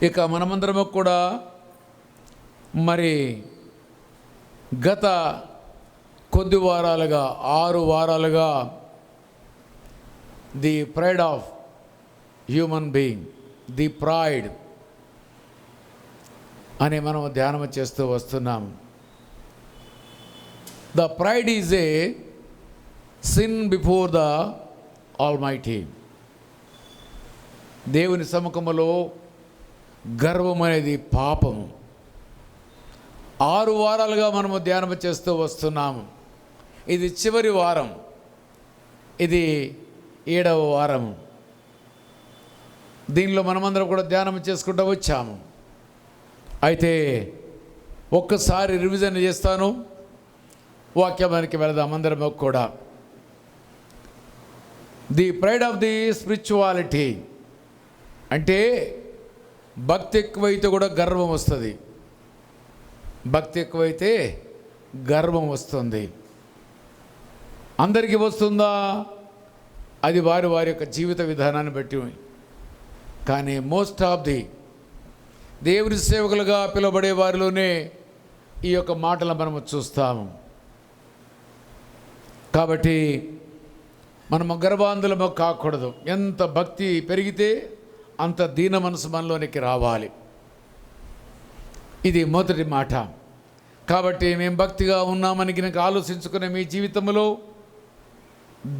ఇక మనమందరము కూడా మరి గత కొద్ది వారాలుగా 6 వారాలుగా the pride of human being, the pride అని మనం ధ్యానం చేస్తూ వస్తున్నాం. The pride is a sin before the almighty. దేవుని సముఖములో గర్వం అనేది పాపము. 6 వారాలుగా మనము ధ్యానం చేస్తూ వస్తున్నాము. ఇది చివరి వారం, ఇది 7వ వారం. దీనిలో మనమందరం కూడా ధ్యానం చేసుకుంటూ వచ్చాము. అయితే ఒక్కసారి రివిజన్ చేస్తాను, వాక్యానికి వెళదాం అందరం కూడా. The pride of the spirituality అంటే భక్తి ఎక్కువైతే కూడా గర్వం వస్తుంది. భక్తి ఎక్కువైతే గర్వం వస్తుంది. అందరికీ వస్తుందా? అది వారి వారి యొక్క జీవిత విధానాన్ని బట్టి. కానీ మోస్ట్ ఆఫ్ ది దేవుని సేవకులుగా పిలువబడే వారిలోనే ఈ యొక్క మాటలు మనము చూస్తాము. కాబట్టి మనము గర్వాంధులము కాకూడదు. ఎంత భక్తి పెరిగితే అంత దీన మనసు మనలోనికి రావాలి. ఇది మొదటి మాట. కాబట్టి మేము భక్తిగా ఉన్నామని గినక ఆలోచించుకునే మీ జీవితంలో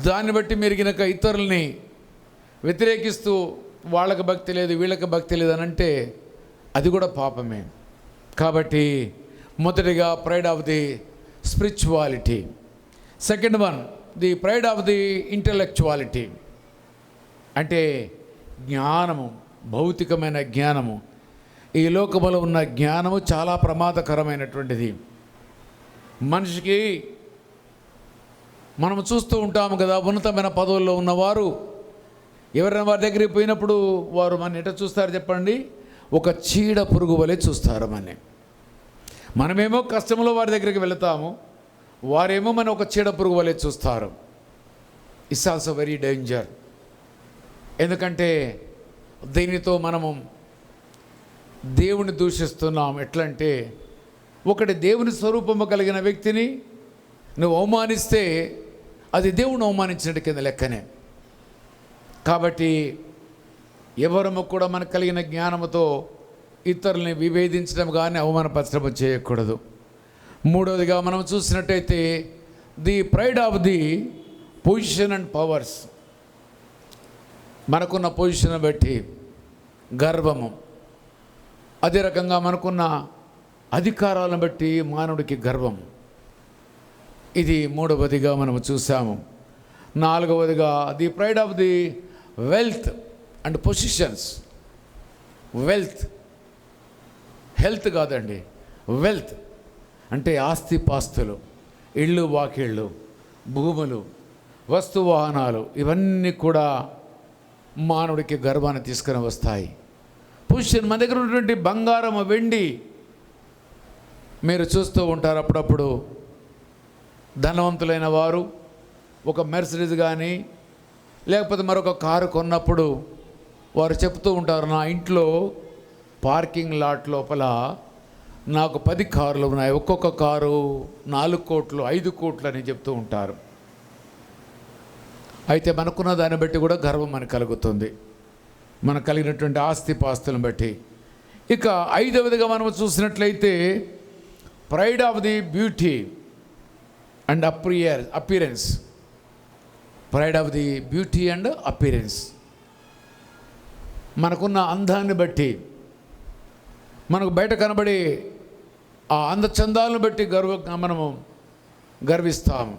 దాన్ని బట్టి మీరు గినక ఇతరుల్ని వ్యతిరేకిస్తూ వాళ్ళకి భక్తి లేదు, వీళ్ళకి భక్తి లేదు అని అంటే అది కూడా పాపమే. కాబట్టి మొదటిగా pride of the spirituality. Second one, the pride of the intellectuality అంటే జ్ఞానము, భౌతికమైన జ్ఞానము. ఈ లోకములో ఉన్న జ్ఞానము చాలా ప్రమాదకరమైనటువంటిది. మనిషికి మనం చూస్తూ ఉంటాము కదా, ఉన్నతమైన పదవుల్లో ఉన్నవారు ఎవరైనా వారి దగ్గరికి పోయినప్పుడు వారు మన ఎట చూస్తారు చెప్పండి? ఒక చీడ పురుగు వలె చూస్తారు మనని. మనమేమో కష్టంలో వారి దగ్గరికి వెళతాము, వారేమో మన ఒక చీడ పురుగు వలె చూస్తారు. It's also very danger. ఎందుకంటే దీనితో మనము దేవుని దూషిస్తున్నాం. ఎట్లంటే ఒకటి దేవుని స్వరూపము కలిగిన వ్యక్తిని నువ్వు అవమానిస్తే అది దేవుని అవమానించినట్టు కింద లెక్కనే. కాబట్టి ఎవరము కూడా మనకు కలిగిన జ్ఞానముతో ఇతరుల్ని విభేదించడం కానీ అవమానపరచడం చేయకూడదు. మూడవదిగా మనం చూసినట్టయితే the pride of the position and powers. మనకున్న పొజిషన్ బట్టి గర్వము, అదే రకంగా మనకున్న అధికారాలను బట్టి మానవుడికి గర్వం. ఇది మూడవదిగా మనము చూసాము. నాలుగవదిగా the pride of the wealth and positions. Wealth, health కాదండి, వెల్త్ అంటే ఆస్తి పాస్తులు, ఇళ్ళు వాకిళ్ళు, భూములు, వస్తువాహనాలు, ఇవన్నీ కూడా మానవుడికి గర్వాన్ని తీసుకుని వస్తాయి. పొజిషన్, మన దగ్గర ఉన్నటువంటి బంగారం, వెండి మీరు చూస్తూ ఉంటారు. అప్పుడప్పుడు ధనవంతులైన వారు ఒక మెర్సిడీస్ కానీ లేకపోతే మరొక కారు కొన్నప్పుడు వారు చెప్తూ ఉంటారు, నా ఇంట్లో పార్కింగ్ లాట్ లోపల నాకు 10 కార్లు ఉన్నాయి, ఒక్కొక్క కారు 4 కోట్లు 5 కోట్లు అని చెప్తూ ఉంటారు. అయితే మనకున్న దాన్ని బట్టి కూడా గర్వం మనకు కలుగుతుంది, మనకు కలిగినటువంటి ఆస్తి పాస్తులను బట్టి. ఇక ఐదవదిగా మనం చూసినట్లయితే pride of the beauty and appearance. Pride of the beauty and appearance. మనకున్న అందాన్ని బట్టి, మనకు బయట కనబడి ఆ అందచందాలను బట్టి మనము గర్విస్తాము.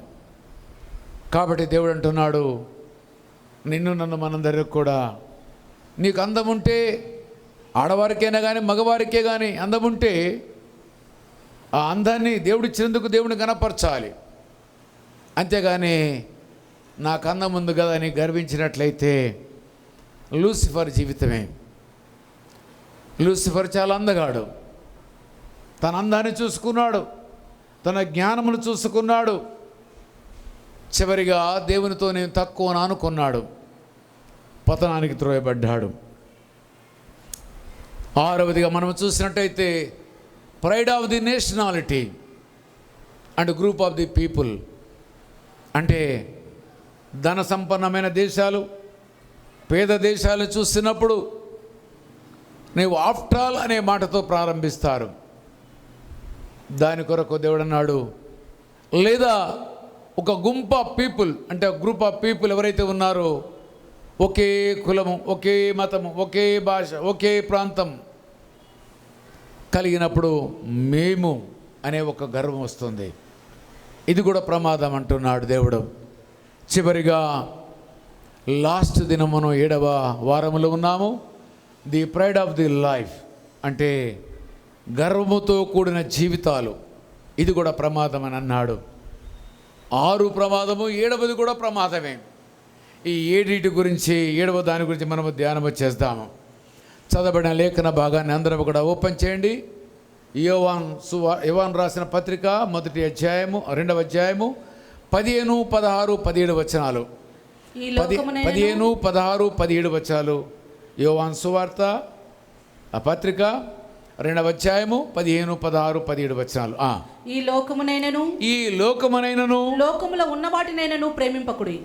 కాబట్టి దేవుడు అంటున్నాడు, నిన్ను నన్ను మనందరికి కూడా నీకు అందం ఉంటే, ఆడవారికైనా కానీ మగవారికే కానీ అందం ఉంటే ఆ అందాన్ని దేవుడిచ్చినందుకు దేవుని కనపరచాలి. అంతేగాని నాకు అందం ఉంది కదా అని గర్వించినట్లయితే లూసిఫర్ జీవితమే. లూసిఫర్ చాలా అందగాడు, తన అందాన్ని చూసుకున్నాడు, తన జ్ఞానమును చూసుకున్నాడు. చివరిగా దేవునితో నేను తక్కువ అనుకున్నాడు, పతనానికి త్రోయబడ్డాడు. ఆరవదిగా మనం చూసినట్టయితే pride of the nationality and group of the people. అంటే ధన సంపన్నమైన దేశాలు, పేద దేశాలు చూస్తున్నప్పుడు నీవు ఆఫ్టర్ ఆల్ అనే మాటతో ప్రారంభిస్తారు. దాని కొరకు దేవుడు అన్నాడు, లేదా ఒక గుంపు ఆఫ్ పీపుల్, అంటే గ్రూప్ ఆఫ్ పీపుల్ ఎవరైతే ఉన్నారో, ఒకే కులము, ఒకే మతము, ఒకే భాష, ఒకే ప్రాంతం కలిగినప్పుడు మేము అనే ఒక గర్వం వస్తుంది. ఇది కూడా ప్రమాదం అంటున్నాడు దేవుడు. చివరిగా లాస్ట్ దినమును 7వ వారములో ఉన్నాము. The pride of the life అంటే గర్వముతో కూడిన జీవితాలు, ఇది కూడా ప్రమాదం అని అన్నాడు. 6 ప్రమాదము, 7వది కూడా ప్రమాదమే. ఈ 7 గురించి 7వ దాని గురించి మనము ధ్యానము చేద్దాము. చదవబడిన లేఖన భాగాన్ని అందరం కూడా ఓపెన్ చేయండి. యోవాను రాసిన పత్రిక 1వ అధ్యాయము 2వ అధ్యాయము 15, 16, 17 వచనాలు. 15, 16, 17 వచనాలు. యోవాను సువార్త ఆ పత్రిక 2వ అధ్యాయము 15, 16, 17 వచనాలు. ఈ లోకమునైనను లోకములో ఉన్న వాటినైనను ప్రేమింపకుడి.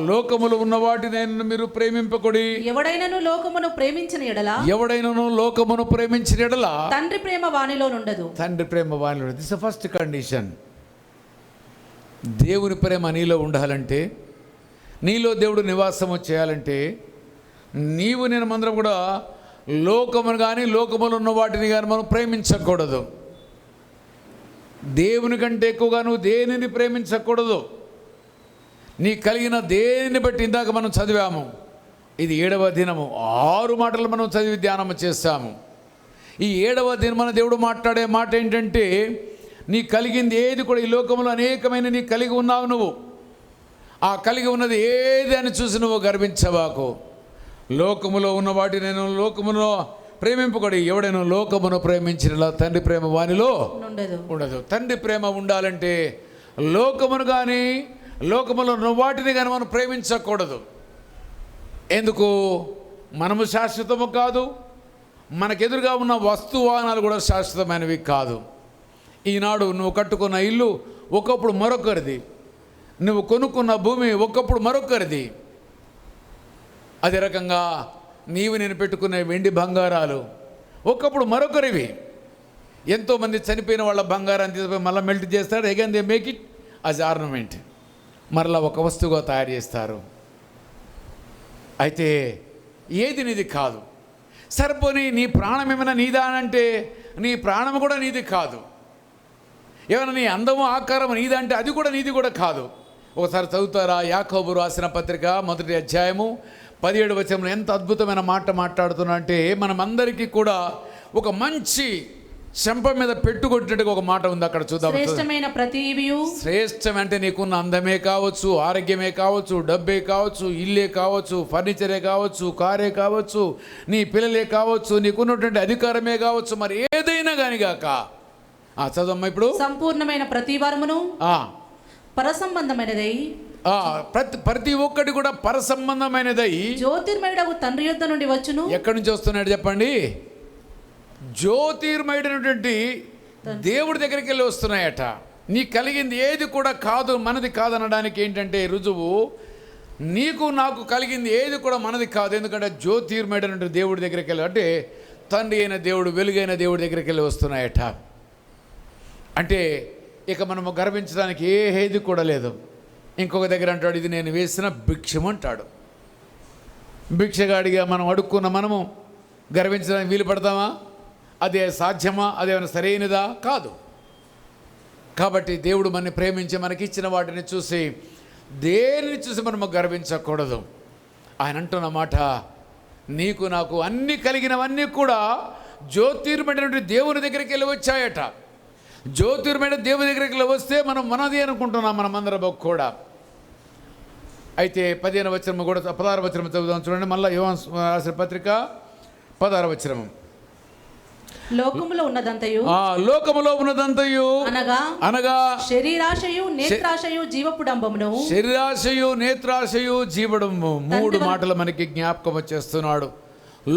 లోకములో ఉన్న వాటినైనను మీరు ప్రేమింపకుడి. ఎవడైనను లోకమును ప్రేమించిన ఎడల తండ్రి ప్రేమ వానిలో ఉండదు. This first condition. దేవుని ప్రేమ నీలో ఉండాలంటే, నీలో దేవుడు నివాసము చేయాలంటే, నీవు నేను మందరం కూడా లోకమును కానీ లోకములో ఉన్న వాటిని కానీ మనం ప్రేమించకూడదు. దేవుని కంటే ఎక్కువగా నువ్వు దేనిని ప్రేమించకూడదు. నీ కలిగిన దేనిని బట్టి ఇందాక మనం చదివాము. ఇది 7వ దినము. 6 మాటలు మనం చదివి ధ్యానం చేస్తాము. ఈ 7వ దినమున దేవుడు మాట్లాడే మాట ఏంటంటే, నీ కలిగింది ఏది కూడా, ఈ లోకంలో అనేకమైన నీ కలిగి ఉన్నావు. నువ్వు ఆ కలిగి ఉన్నది ఏది అని చూసి నువ్వు గర్వించవాకు. లోకములో ఉన్న వాటి నేను లోకములో ప్రేమింపకూడదు. ఎవడైనా లోకమును ప్రేమించిన తండ్రి ప్రేమ వానిలో ఉండదు. తండ్రి ప్రేమ ఉండాలంటే లోకమును కానీ లోకములో ఉన్న వాటిని కానీ మనం ప్రేమించకూడదు. ఎందుకు? మనము శాశ్వతము కాదు, మనకెదురుగా ఉన్న వస్తువాహనాలు కూడా శాశ్వతమైనవి కాదు. ఈనాడు నువ్వు కట్టుకున్న ఇల్లు ఒకప్పుడు మరొకరిది, నువ్వు కొనుక్కున్న భూమి ఒకప్పుడు మరొకరిది. అదే రకంగా నీవు నేను పెట్టుకునే వెండి బంగారాలు ఒకప్పుడు మరొకరివి. ఎంతోమంది చనిపోయిన వాళ్ళ బంగారాన్ని తీసుకుని మళ్ళీ మెల్ట్ చేస్తారు. Again they make it as ornament, మరలా ఒక వస్తువుగా తయారు చేస్తారు. అయితే ఏది నీది కాదు. సరిపోని నీ ప్రాణం ఏమైనా నీదా అంటే నీ ప్రాణం కూడా నీది కాదు. ఏమైనా నీ అందము ఆకారం నీదంటే అది కూడా నీది కూడా కాదు. ఒకసారి చదువుతారా? యాకోబు రాసిన పత్రిక 1వ అధ్యాయము 17వ వచనంలో ఎంత అద్భుతమైన మాట మాట్లాడుతున్నా అంటే, మనమందరికీ కూడా ఒక మంచి చెంప మీద పెట్టుకొట్టినట్టుగా ఒక మాట ఉంది అక్కడ. చూద్దాం. శ్రేష్టం అంటే నీకున్న అందమే కావచ్చు, ఆరోగ్యమే కావచ్చు, డబ్బే కావచ్చు, ఇల్లే కావచ్చు, ఫర్నిచరే కావచ్చు, కారే కావచ్చు, నీ పిల్లలే కావచ్చు, నీకున్నటువంటి అధికారమే కావచ్చు, మరి ఏదైనా కానీ గాక. చదవమ్మా ఇప్పుడు. సంపూర్ణమైన ప్రతి వరమును పరసంబంధమైనదై, ప్రతి ఒక్కటి కూడా పరసంబంధమైనదై జ్యోతిర్మయుడగు తండ్రి యొద్ద నుండి వచ్చును. ఎక్కడి నుంచి వస్తున్నాడు చెప్పండి? జ్యోతిర్మయుడైనటువంటి దేవుడి దగ్గరికి వెళ్ళి వస్తున్నాయట. నీ కలిగింది ఏది కూడా కాదు, మనది కాదనడానికి ఏంటంటే రుజువు, నీకు నాకు కలిగింది ఏది కూడా మనది కాదు. ఎందుకంటే జ్యోతిర్మయుడైనటువంటి దేవుడి దగ్గరికి వెళ్ళి, అంటే తండ్రి అయిన దేవుడు, వెలుగైన దేవుడి దగ్గరికి వెళ్ళి వస్తున్నాయట. అంటే ఇక మనము గర్వించడానికి ఏది కూడా లేదు. ఇంకొక దగ్గర అంటాడు, ఇది నేను వేసిన భిక్షం అంటాడు. భిక్షగాడిగా మనం అడుక్కున్న మనము గర్వించడానికి వీలు పడతామా? అదే సాధ్యమా? అదేమైనా సరైనదా? కాదు. కాబట్టి దేవుడు మనని ప్రేమించి మనకిచ్చిన వాటిని చూసి, దేనిని చూసి మనము గర్వించకూడదు. ఆయన అంటున్న మాట, నీకు నాకు అన్ని కలిగినవన్నీ కూడా జ్యోతిర్మయుడైనటువంటి దేవుని దగ్గరికి వెళ్ళి వచ్చాయట. జ్యోతిర్మయుడ దేవుని దగ్గరికి వస్తే మనం మనది అనుకుంటున్నాం మనమందరం కూడా. అయితే 15వ వచనం కూడా 16వ వచనం చదువుదాం చూడండి. మళ్ళీ యోహాను రాసిన పత్రిక 16వ వచనం. లోకములో ఉన్నదంతయు అనగా శరీరాశయు నేత్రాశయు జీవపుడంబమును. శరీరాశయు నేత్రాశయు జీవడంబు 3 మాటలు మనకి జ్ఞాపకం వచ్చేస్తున్నాడు.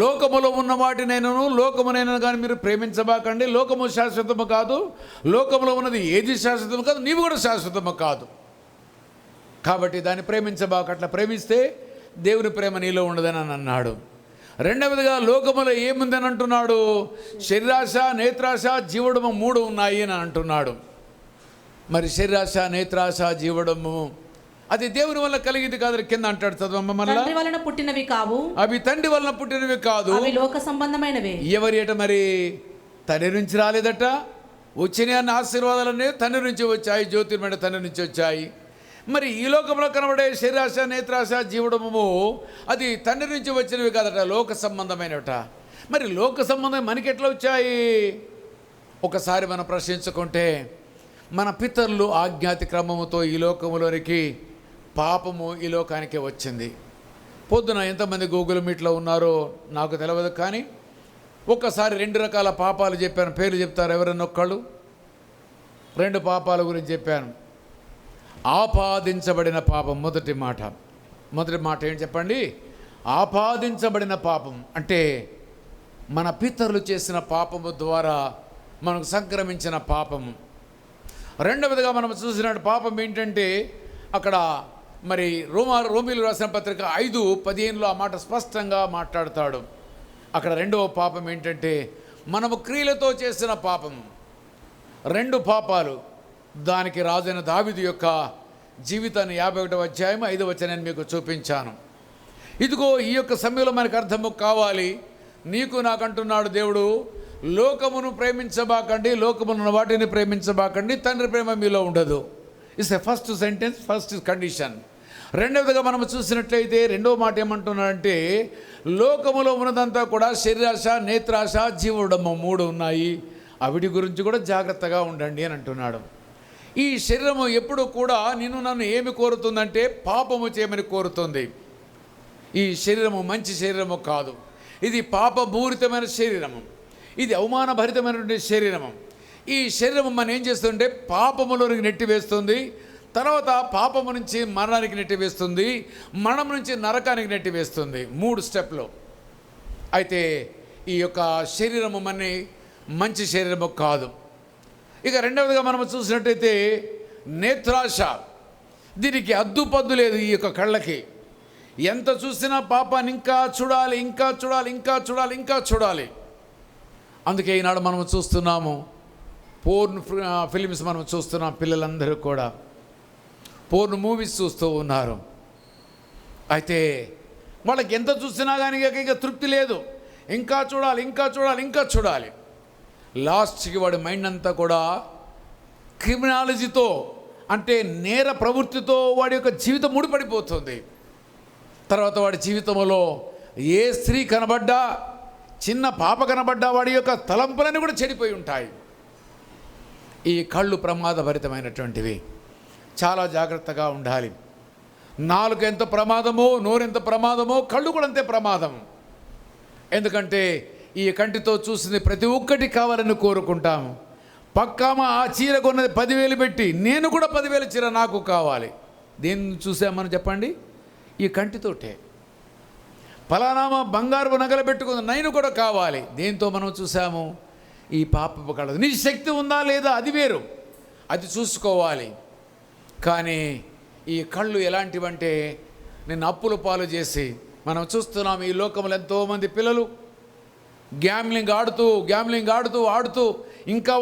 లోకములో ఉన్న వాటినైనను లోకమునైనా కానీ మీరు ప్రేమించబాకండి. లోకము శాశ్వతము కాదు, లోకములో ఉన్నది ఏది శాశ్వతము కాదు, నీవు కూడా శాశ్వతము కాదు. కాబట్టి దాన్ని ప్రేమించబాక. అట్లా ప్రేమిస్తే దేవుని ప్రేమ నీలో ఉండదని అని అన్నాడు. రెండవదిగా లోకములో ఏముందని అంటున్నాడు? శరీరాశ, నేత్రాశ, జీవడము 3 ఉన్నాయి అని అంటున్నాడు. మరి శరీరాశ, నేత్రాశ, జీవడము అది దేవుని వల్ల కలిగింది కాదు. కింద అంటాడు, చదవమ్మ మళ్ళా. తండ్రి వలన పుట్టినవి కావు, అవి తండ్రి వలన పుట్టినవి కాదు, అవి లోక సంబంధమైనవే. ఎవరి ఏట మరి తండ్రి నుంచి రాలేదట. వచ్చిన అన్న ఆశీర్వాదాలన్నీ తండ్రి నుంచి వచ్చాయి, జ్యోతిర్మయ తండ్రి నుంచి వచ్చాయి. మరి ఈ లోకంలో కనబడే శరీరాశ, నేత్రాశ, జీవడము అది తండ్రి నుంచి వచ్చినవి కాదట, లోక సంబంధమైనట. మరి లోక సంబంధం మనకి ఎట్లా వచ్చాయి? ఒకసారి మనం ప్రశ్నించుకుంటే, మన పితరులు ఆజ్ఞాతి క్రమముతో ఈ లోకములోనికి పాపము ఈ లోకానికే వచ్చింది. పొద్దున ఎంతమంది గూగుల్ మీట్లో ఉన్నారో నాకు తెలియదు, కానీ ఒక్కసారి 2 రకాల పాపాలు చెప్పాను. పేర్లు చెప్తారు ఎవరన్నా ఒక్కళ్ళు? 2 పాపాల గురించి చెప్పాను. ఆపాదించబడిన పాపం మొదటి మాట ఏంటి చెప్పండి? ఆపాదించబడిన పాపం అంటే మన పితరులు చేసిన పాపము ద్వారా మనకు సంక్రమించిన పాపము. రెండవదిగా మనం చూసిన పాపం ఏంటంటే, అక్కడ మరి రోమీలు రాసిన పత్రిక 5:15లో ఆ మాట స్పష్టంగా మాట్లాడతాడు. అక్కడ రెండవ పాపం ఏంటంటే, మనము క్రియలతో చేసిన పాపం. 2 పాపాలు. దానికి రాజైన దావీదు యొక్క జీవితాన్ని 51వ అధ్యాయం 5వ వచనాన్ని మీకు చూపించాను. ఇదిగో ఈ యొక్క సమయంలో మనకు అర్థము కావాలి. నీకు నాకంటున్నాడు దేవుడు, లోకమును ప్రేమించబాకండి, లోకమున్న వాటిని ప్రేమించబాకండి, తండ్రి ప్రేమ మీలో ఉండదు. It's a first sentence, first condition. రెండవదిగా మనం చూసినట్లయితే రెండవ మాట ఏమంటున్నాడంటే, లోకములో ఉన్నదంతా కూడా శరీరాశ, నేత్రాశ, జీవడము 3 ఉన్నాయి. అవిటి గురించి కూడా జాగ్రత్తగా ఉండండి అని అంటున్నాడు. ఈ శరీరము ఎప్పుడు కూడా నన్ను ఏమి కోరుతుందంటే పాపము చేయమని కోరుతుంది. ఈ శరీరము మంచి శరీరము కాదు, ఇది పాపపూరితమైన శరీరము, ఇది అవమానభరితమైనటువంటి శరీరము. ఈ శరీరము మనం ఏం చేస్తుంటే పాపములోనికి నెట్టివేస్తుంది, తర్వాత పాపము నుంచి మరణానికి నెట్టివేస్తుంది, మరణం నుంచి నరకానికి నెట్టివేస్తుంది. 3 స్టెప్లో. అయితే ఈ యొక్క శరీరము మంచి శరీరము కాదు. ఇక రెండవదిగా మనం చూసినట్టయితే నేత్రాశ. దీనికి అద్దుపద్దు లేదు. ఈ యొక్క కళ్ళకి ఎంత చూసినా పాపాన్ని ఇంకా చూడాలి, ఇంకా చూడాలి, ఇంకా చూడాలి, ఇంకా చూడాలి. అందుకే ఈనాడు మనం చూస్తున్నాము పోర్న్ ఫిలిమ్స్ మనం చూస్తున్నాం. పిల్లలందరూ కూడా పోర్న్ మూవీస్ చూస్తూ ఉన్నారు. అయితే వాళ్ళకి ఎంత చూసినా కానీ ఇక తృప్తి లేదు. ఇంకా చూడాలి, ఇంకా చూడాలి, ఇంకా చూడాలి. లాస్ట్కి వాడి మైండ్ అంతా కూడా క్రిమినాలజీతో, అంటే నేర ప్రవృత్తితో వాడి యొక్క జీవితం ముడిపడిపోతుంది. తర్వాత వాడి జీవితంలో ఏ స్త్రీ కనబడ్డా, చిన్న పాప కనబడ్డా వాడి యొక్క తలంపులన్నీ కూడా చెడిపోయి ఉంటాయి. ఈ కళ్ళు ప్రమాదభరితమైనటువంటివి. చాలా జాగ్రత్తగా ఉండాలి. నాలుక ఎంత ప్రమాదమో, నోరెంత ప్రమాదమో, కళ్ళు కూడా అంతే ప్రమాదం. ఎందుకంటే ఈ కంటితో చూసింది ప్రతి ఒక్కటి కావాలని కోరుకుంటాము. పక్కామ ఆ చీర కొన్నది 10,000 పెట్టి నేను కూడా 10,000 చీర నాకు కావాలి. దేన్ని చూసామని చెప్పండి? ఈ కంటితోటే. ఫలానామా బంగారు నగలు పెట్టుకుంది, నేను కూడా కావాలి. దేంతో మనం చూసాము? ఈ పాపపు కళ. నీ శక్తి ఉందా లేదా అది వేరు, అది చూసుకోవాలి. కానీ ఈ కళ్ళు ఎలాంటివంటే నిన్ను అప్పుల పాలు చేసి, మనం చూస్తున్నాం ఈ లోకంలో ఎంతోమంది పిల్లలు గ్యామ్లింగ్ ఆడుతూ ఇంకా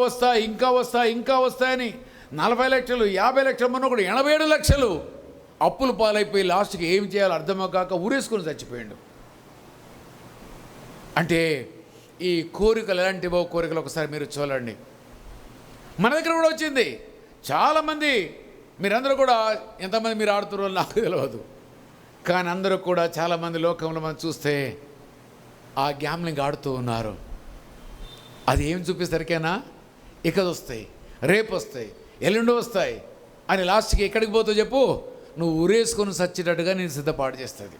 వస్తాయని 40 లక్షలు 50 లక్షలు మొన్న కూడా 87 లక్షలు అప్పుల పాలైపోయి లాస్ట్కి ఏం చేయాలో అర్థమో కాక ఊరేసుకొని చచ్చిపోయాడు. అంటే ఈ కోరికలు ఎలాంటివో కోరికలు ఒకసారి మీరు చూడండి. మన దగ్గర కూడా వచ్చింది. చాలామంది, మీరందరూ కూడా ఎంతమంది మీరు ఆడుతున్నారో నాకు తెలియదు, కానీ అందరూ కూడా చాలామంది లోకంలో మనం చూస్తే ఆ గ్యామ్లింగ్ ఆడుతూ ఉన్నారు. అది ఏం చూపిస్తరికైనా ఇకది వస్తాయి, రేపు వస్తాయి, ఎల్లుండి వస్తాయి అని లాస్ట్కి ఎక్కడికి పోతావు చెప్పు? నువ్వు ఊరేసుకొని సచ్చేటట్టుగా నేను సిద్ధపాటు చేస్తుంది.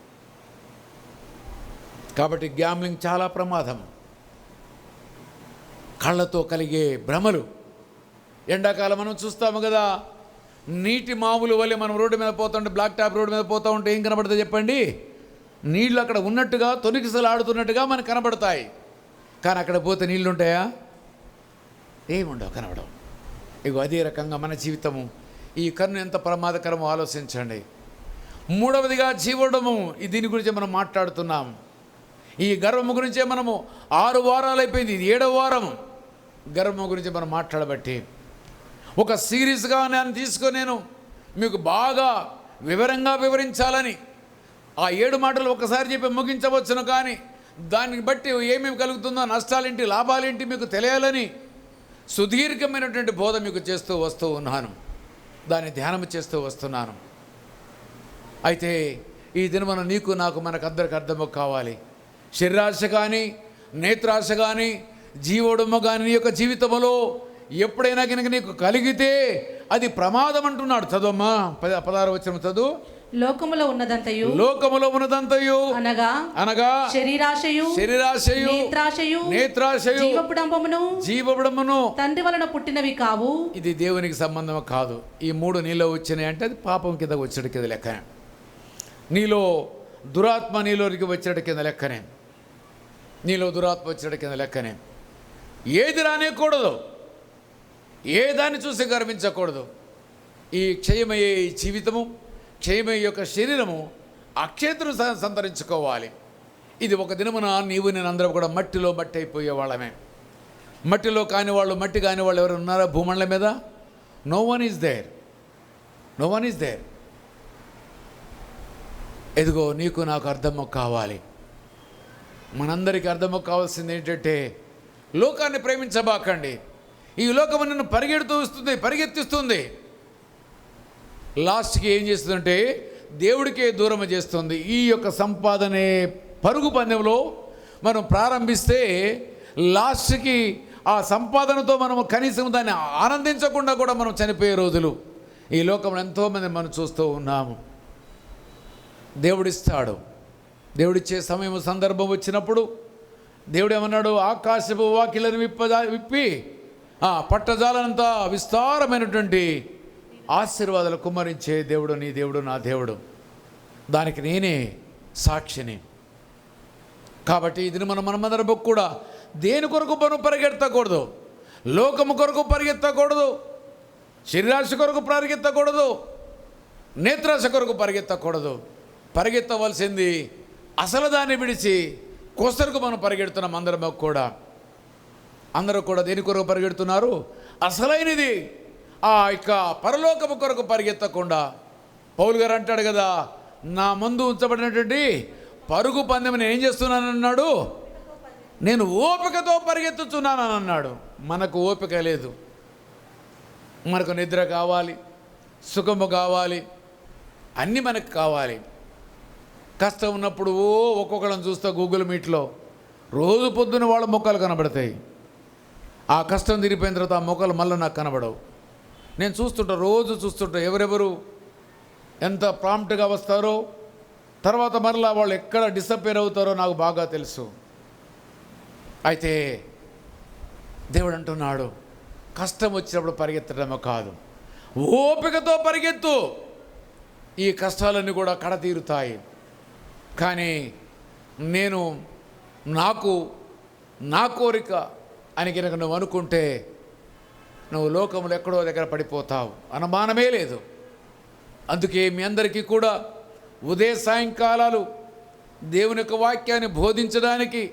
కాబట్టి గ్యామ్లింగ్ చాలా ప్రమాదం. కళ్ళతో కలిగే భ్రమలు. ఎండాకాలం మనం చూస్తాము కదా, నీటి మామూలు వల్లే మనం రోడ్డు మీద పోతుంటే, బ్లాక్ టాప్ రోడ్డు మీద పోతూ ఉంటే ఏం కనబడుతుంది చెప్పండి? నీళ్ళు అక్కడ ఉన్నట్టుగా తొనికిసలాడుతున్నట్టుగా మనకు కనబడతాయి. కానీ అక్కడ పోతే నీళ్ళు ఉంటాయా? ఏముండవు, కనబడవు. ఇగో అదే రకంగా మన జీవితము. ఈ కన్ను ఎంత ప్రమాదకరమో ఆలోచించండి. మూడవదిగా జీవడము. దీని గురించి మనం మాట్లాడుతున్నాం. ఈ గర్వము గురించే మనము 6 వారాలు అయిపోయింది, ఇది 7వ వారం. గర్వము గురించి మనం మాట్లాడబట్టి ఒక సీరియస్గా నేను తీసుకొని నేను మీకు బాగా వివరంగా వివరించాలని ఆ 7 మాటలు ఒకసారి చెప్పి ముగించవచ్చును. కానీ దాన్ని బట్టి ఏమేమి కలుగుతుందో, నష్టాలేంటి లాభాలేంటి మీకు తెలియాలని సుదీర్ఘమైనటువంటి బోధ మీకు చేస్తూ వస్తూ ఉన్నాను. దాన్ని ధ్యానం చేస్తూ వస్తున్నాను. అయితే ఈ దినమున నీకు నాకు మనకందరికి అర్థము కావాలి. శరీరాశ కానీ, నేత్రాశ కానీ, జీవోడము కానీ నీ యొక్క జీవితంలో ఎప్పుడైనా కనుక నీకు కలిగితే అది ప్రమాదం అంటున్నాడు. చదువమ్మా, 16వ వచనం చదువు. లోకములో ఉన్నదంతయు అనగా శరీరాశయు నేత్రాశయు జీవపుడంబమును తండ్రి వలన పుట్టినవి కావు. ఇది దేవునికి సంబంధం కాదు. ఈ 3 నీలో వచ్చినాయి అంటే అది పాపం కింద వచ్చేటి కింద లెక్కనే. నీలో దురాత్మ నీలోనికి వచ్చేటి కింద లెక్కనే. నీలో దురాత్మ వచ్చేటి కింద లెక్కనే. ఏది రానేకూడదు, ఏ దాన్ని చూసి గర్వించకూడదు. ఈ క్షయమయ్యే ఈ జీవితము, క్షయమయ్యే యొక్క శరీరము అక్షేత్రం సంతరించుకోవాలి. ఇది ఒక దినమున నీవు నేను అందరం కూడా మట్టిలో మట్టి అయిపోయే వాళ్ళమే. మట్టిలో కాని వాళ్ళు, మట్టి కాని వాళ్ళు ఎవరు ఉన్నారా భూమండలం మీద? No one is there. ఎదుగో నీకు నాకు అర్థము కావాలి. మనందరికీ అర్థము కావాల్సింది ఏంటంటే, లోకాన్ని ప్రేమించబాకండి. ఈ లోకము నిన్ను పరిగెత్తిస్తుంది. లాస్ట్కి ఏం చేస్తుందంటే దేవుడికే దూరం చేస్తుంది. ఈ యొక్క సంపాదనే పరుగు పందెంలో మనం ప్రారంభిస్తే లాస్ట్కి ఆ సంపాదనతో మనము కనీసం దాన్ని ఆనందించకుండా కూడా మనం చనిపోయే రోజులు ఈ లోకంలో ఎంతోమంది మనం చూస్తూ ఉన్నాము. దేవుడిస్తాడు. దేవుడిచ్చే సమయం సందర్భం వచ్చినప్పుడు దేవుడు ఏమన్నాడు? ఆకాశపు వాకిలను విప్పి పట్టజాలంత విస్తారమైనటువంటి ఆశీర్వాదాలు కుమ్మరించే దేవుడు నీ దేవుడు, నా దేవుడు. దానికి నేనే సాక్షిని. కాబట్టి ఇది మనమందరం కూడా దేని కొరకు మనం పరిగెత్తకూడదు. లోకము కొరకు పరిగెత్తకూడదు, శరీరాశ కొరకు పరిగెత్తకూడదు, నేత్రాశ కొరకు పరిగెత్తకూడదు. పరిగెత్తవలసింది అసలు దాన్ని విడిచి కోసరకు మనం పరిగెడుతున్నాం. అందరూ కూడా దేని కొరకు పరిగెడుతున్నారు? అసలైనది ఆ యొక్క పరలోకము కొరకు పరిగెత్తకుండా. పౌలు గారు అంటాడు కదా, నా ముందు ఉంచబడినటువంటి పరుగు పందెం నేను ఏం చేస్తున్నానన్నాడు? నేను ఓపికతో పరిగెత్తుతున్నానని అన్నాడు. మనకు ఓపిక లేదు. మనకు నిద్ర కావాలి, సుఖము కావాలి, అన్నీ మనకు కావాలి. కష్టం ఉన్నప్పుడు ఒక్కొక్కళ్ళని చూస్తా గూగుల్ మీట్లో రోజు పొద్దున వాళ్ళ మొక్కలు కనబడతాయి. ఆ కష్టం తిరిగిపోయిన తర్వాత ఆ మొక్కలు మళ్ళీ నాకు కనబడవు. నేను రోజు చూస్తుంటా ఎవరెవరు ఎంత ప్రాంప్ట్గా వస్తారో, తర్వాత మరలా వాళ్ళు ఎక్కడ డిసప్పేర్ అవుతారో నాకు బాగా తెలుసు. అయితే దేవుడు అంటున్నాడు, కష్టం వచ్చినప్పుడు పరిగెత్తడమో కాదు, ఓపికతో పరిగెత్తు. ఈ కష్టాలన్నీ కూడా కడతీరుతాయి. కానీ నేను నా కోరిక అని కనుక నువ్వు అనుకుంటే నువ్వు లోకంలో ఎక్కడో దగ్గర పడిపోతావు, అనుమానమే లేదు. అందుకే మీ అందరికీ కూడా ఉదయ సాయంకాలాలు దేవుని యొక్క వాక్యాన్ని బోధించడానికి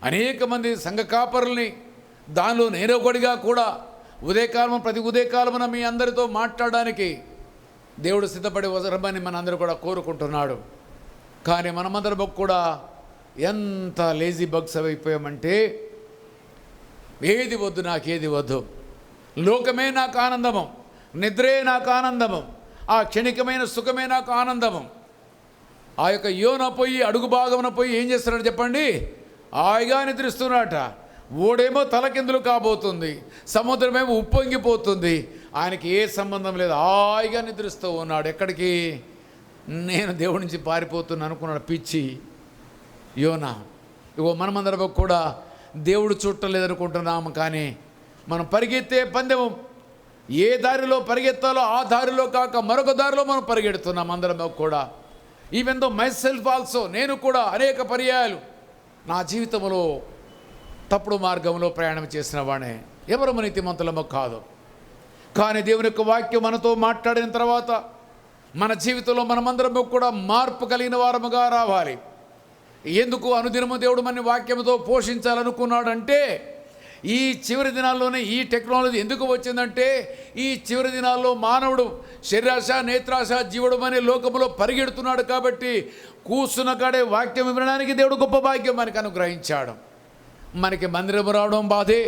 అనేక మంది సంఘ కాపరుల్ని, దానిలో నేరొకడిగా కూడా ప్రతి ఉదయకాలమున మీ అందరితో మాట్లాడడానికి దేవుడు సిద్ధపడి వదరమని మనందరూ కూడా కోరుకుంటున్నాడు. కానీ మనమందరం కూడా ఎంత లేజీ బగ్స్ అయిపోయామంటే, ఏది వద్దు, నాకేది వద్దు, లోకమే నాకు ఆనందము, నిద్రే నాకు ఆనందము, ఆ క్షణికమైన సుఖమే నాకు ఆనందము. ఆ యొక్క యోన పోయి అడుగు భాగమున పోయి ఏం చేస్తున్నాడు చెప్పండి? హాయిగా నిద్రిస్తున్నాడట. ఓడేమో తలకిందులు కాబోతుంది, సముద్రమేమో ఉప్పొంగిపోతుంది. ఆయనకి ఏ సంబంధం లేదు, హాయిగా నిద్రిస్తూ ఉన్నాడు. ఎక్కడికి? నేను దేవుడి నుంచి పారిపోతున్నాను అనుకున్నాడు పిచ్చి యోనా. ఇగో మనమందరం కూడా దేవుడు చూడలేదనుకుంటున్నాము. కానీ మనం పరిగెత్తే పందెం ఏ దారిలో పరిగెత్తాలో ఆ దారిలో కాక మరొక దారిలో మనం పరిగెడుతున్నాం. అందరం కూడా even though my self also, నేను కూడా అనేక పర్యాయాలు నా జీవితంలో తప్పుడు మార్గంలో ప్రయాణం చేసిన వాడే. ఎవరము నీతిమంతులమో కాదు. కానీ దేవుని యొక్క వాక్యం మనతో మాట్లాడిన తర్వాత మన జీవితంలో మనమందరము కూడా మార్పు కలిగిన వారముగా రావాలి. ఎందుకు అనుదినము దేవుడు మన వాక్యంతో పోషించాలనుకున్నాడంటే, ఈ చివరి దినాల్లోనే ఈ టెక్నాలజీ ఎందుకు వచ్చిందంటే, ఈ చివరి దినాల్లో మానవుడు శరీరాశ నేత్రాశ జీవుడు అనే లోకములో పరిగెడుతున్నాడు. కాబట్టి కూర్చున్న కాడే వాక్యం వినడానికి దేవుడు గొప్ప భాగ్యం మనకు అనుగ్రహించాడు. మనకి మందిరం రావడం బాధే,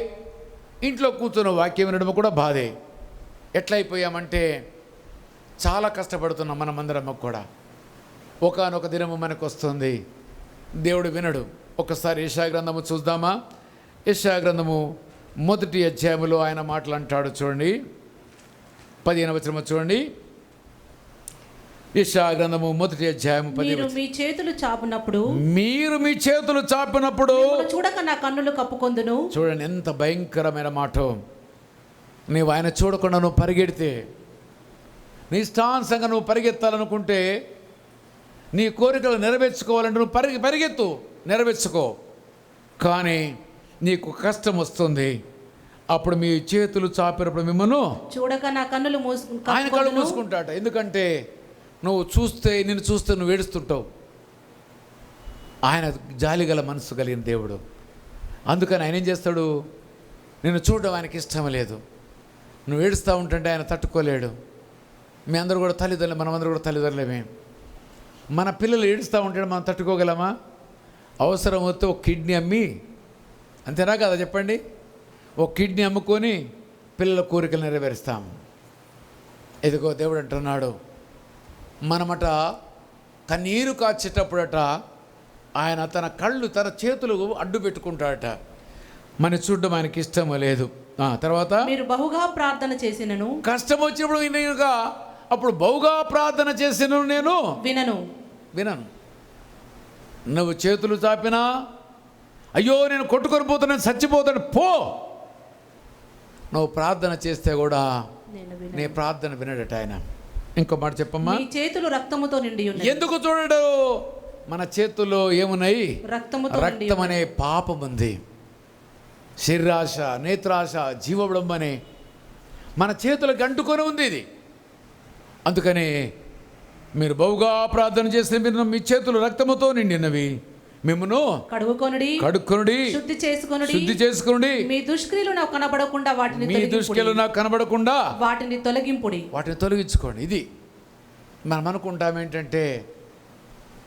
ఇంట్లో కూర్చున్న వాక్యం వినడం కూడా బాధే. ఎట్లయిపోయామంటే చాలా కష్టపడుతున్నాం మనమందరం కూడా. ఒకానొక దినము మనకు వస్తుంది, దేవుడు వినడు. ఒకసారి యెషయా గ్రంథము చూద్దామా? యెషయా గ్రంథము 1వ అధ్యాయములో ఆయన మాటలు అంటాడు. చూడండి 15వ వచనము చూడండి. యెషయా గ్రంథము 1వ అధ్యాయము 15వ మీరు మీ చేతులు చాపునప్పుడు మిమ్మల్ని చూడక నా కన్నులు కప్పుకొందును. చూడండి ఎంత భయంకరమైన మాట. నీవు ఆయన చూడకుండా నువ్వు పరిగెడితే, నీ ఇష్టానుసంగా నువ్వు పరిగెత్తాలనుకుంటే, నీ కోరికలు నెరవేర్చుకోవాలంటే నువ్వు పరిగెత్తు, నెరవేర్చుకో. కానీ నీకు కష్టం వస్తుంది. అప్పుడు మీ చేతులు చాపినప్పుడు మిమ్మల్ని చూడక నా కన్నులు ఆయన కళ్ళు మూసుకుంటాట. ఎందుకంటే నువ్వు నిన్ను చూస్తే నువ్వు ఏడుస్తుంటావు. ఆయన జాలిగల మనసు కలిగిన దేవుడు. అందుకని ఆయన ఏం చేస్తాడు, నిన్ను చూడడం ఆయనకి ఇష్టం లేదు. నువ్వు ఏడుస్తూ ఉంటుంటే ఆయన తట్టుకోలేడు. మీ అందరూ కూడా తల్లిదండ్రులు, మనమందరూ కూడా తల్లిదండ్రులమే. మన పిల్లలు ఏడుస్తూ ఉంటే మనం తట్టుకోగలమా? అవసరం వస్తే ఒక కిడ్నీ అమ్మి, అంతేనా కదా చెప్పండి, ఒక కిడ్నీ అమ్ముకొని పిల్లల కోరికలు నెరవేరుస్తాం. ఇదిగో దేవుడు అంటున్నాడు, మనమట కన్నీరు కాచేటప్పుడట ఆయన తన కళ్ళు తన చేతులు అడ్డు పెట్టుకుంటాడట. మన చూడడం ఆయనకి ఇష్టం లేదు. తర్వాత మీరు బహుగా ప్రార్థన చేసినను, కష్టం వచ్చినప్పుడు నేనుగా అప్పుడు బహుగా ప్రార్థన చేసినను నేను వినను. నువ్వు చేతులు చాపినా, అయ్యో నేను కొట్టుకొని పోతాను, చచ్చిపోతాను పో, నువ్వు ప్రార్థన చేస్తే కూడా నీ ప్రార్థన వినడట ఆయన. ఇంకో మాట చెప్పమ్మా. మీ చేతులు రక్తముతో నిండి ఉన్నాయి. ఎందుకు చూడడు? మన చేతుల్లో ఏమున్నాయి? రక్తం అనే పాపం ఉంది. శరీరాశ నేత్రాశ జీవబడం అనే మన చేతులకు అంటుకొని ఉంది ఇది. అందుకని మీరు బహుగా ప్రార్థన చేస్తే మీరు మీ చేతులు రక్తముతో నిండినవి, మిమ్మును కడుక్కొనుడి, శుద్ధి చేసుకొనుడి. మీ దుష్క్రియలు నాకు కనబడకుండా వాటిని తొలగించుకోండి. ఇది మనం అనుకుంటాం ఏంటంటే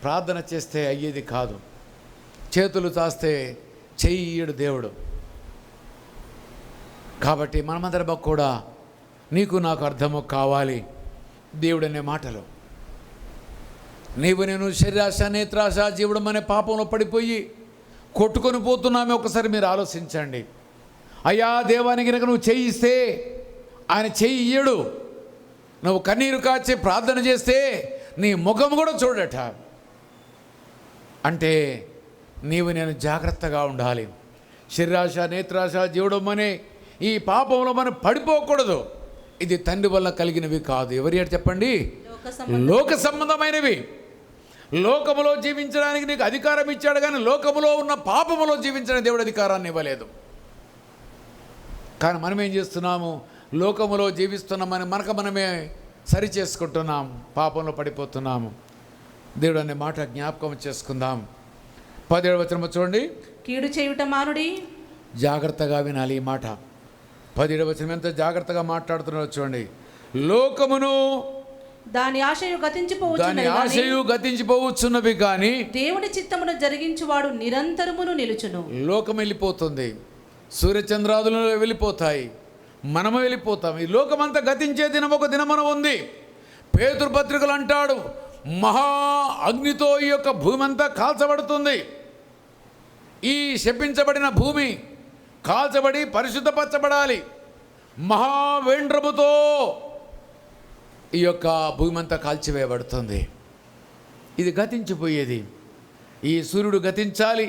ప్రార్థన చేస్తే అయ్యేది కాదు, చేతులు చాస్తే చెయ్యడు దేవుడు. కాబట్టి మనమందరం కూడా నీకు నాకు అర్థము కావాలి దేవుడు అనే మాటలు. నేను శరీరాశ నేత్రాశ జీవడం అనే పాపంలో పడిపోయి కొట్టుకొని పోతున్నామే. ఒకసారి మీరు ఆలోచించండి. అయ్యా దేవానికి కనుక నువ్వు చేయిస్తే ఆయన చెయ్యడు. నువ్వు కన్నీరు కాచి ప్రార్థన చేస్తే నీ ముఖం కూడా చూడట. అంటే నేను జాగ్రత్తగా ఉండాలి. శరీరాశ నేత్రాశ జీవడం అనే ఈ పాపంలో మనం పడిపోకూడదు. ఇది తండ్రి వల్ల కలిగినవి కాదు. ఎవరి అంటే చెప్పండి, లోక సంబంధమైనవి. లోకములో జీవించడానికి నీకు అధికారం ఇచ్చాడు, కానీ లోకములో ఉన్న పాపములో జీవించడానికి దేవుడు అధికారాన్ని ఇవ్వలేదు. కానీ మనం ఏం చేస్తున్నాము, లోకములో జీవిస్తున్నామని మనమే సరి చేసుకుంటున్నాం, పాపంలో పడిపోతున్నాము. దేవుడు అనే మాట జ్ఞాపకం చేసుకుందాం. 17వ వచనం చూడండి. కీడు చేయుట మానుడి. జాగ్రత్తగా వినాలి ఈ మాట. 17వ వచనం ఎంత జాగ్రత్తగా మాట్లాడుతున్నారో చూడండి. లోకమును దాని ఆశయు గతించిపోవచ్చున్నవి కానీ దేవుని చిత్తమును జరిగించువాడు నిరంతరమును నిలుచును. లోకం వెళ్ళిపోతుంది, సూర్యచంద్రాదులు వెళ్ళిపోతాయి, మనము వెళ్ళిపోతాం. ఈ లోకమంతా గతించే దినం ఒక దినమున ఉంది. పేతురు పత్రికలు అంటాడు, మహా అగ్నితో ఈ యొక్క భూమి అంతా కాల్చబడుతుంది. ఈ శపించబడిన భూమి కాల్చబడి పరిశుద్ధపరచబడాలి. మహావేంద్రముతో ఈ యొక్క భూమి అంతా కాల్చివేయబడుతుంది. ఇది గతించిపోయేది. ఈ సూర్యుడు గతించాలి,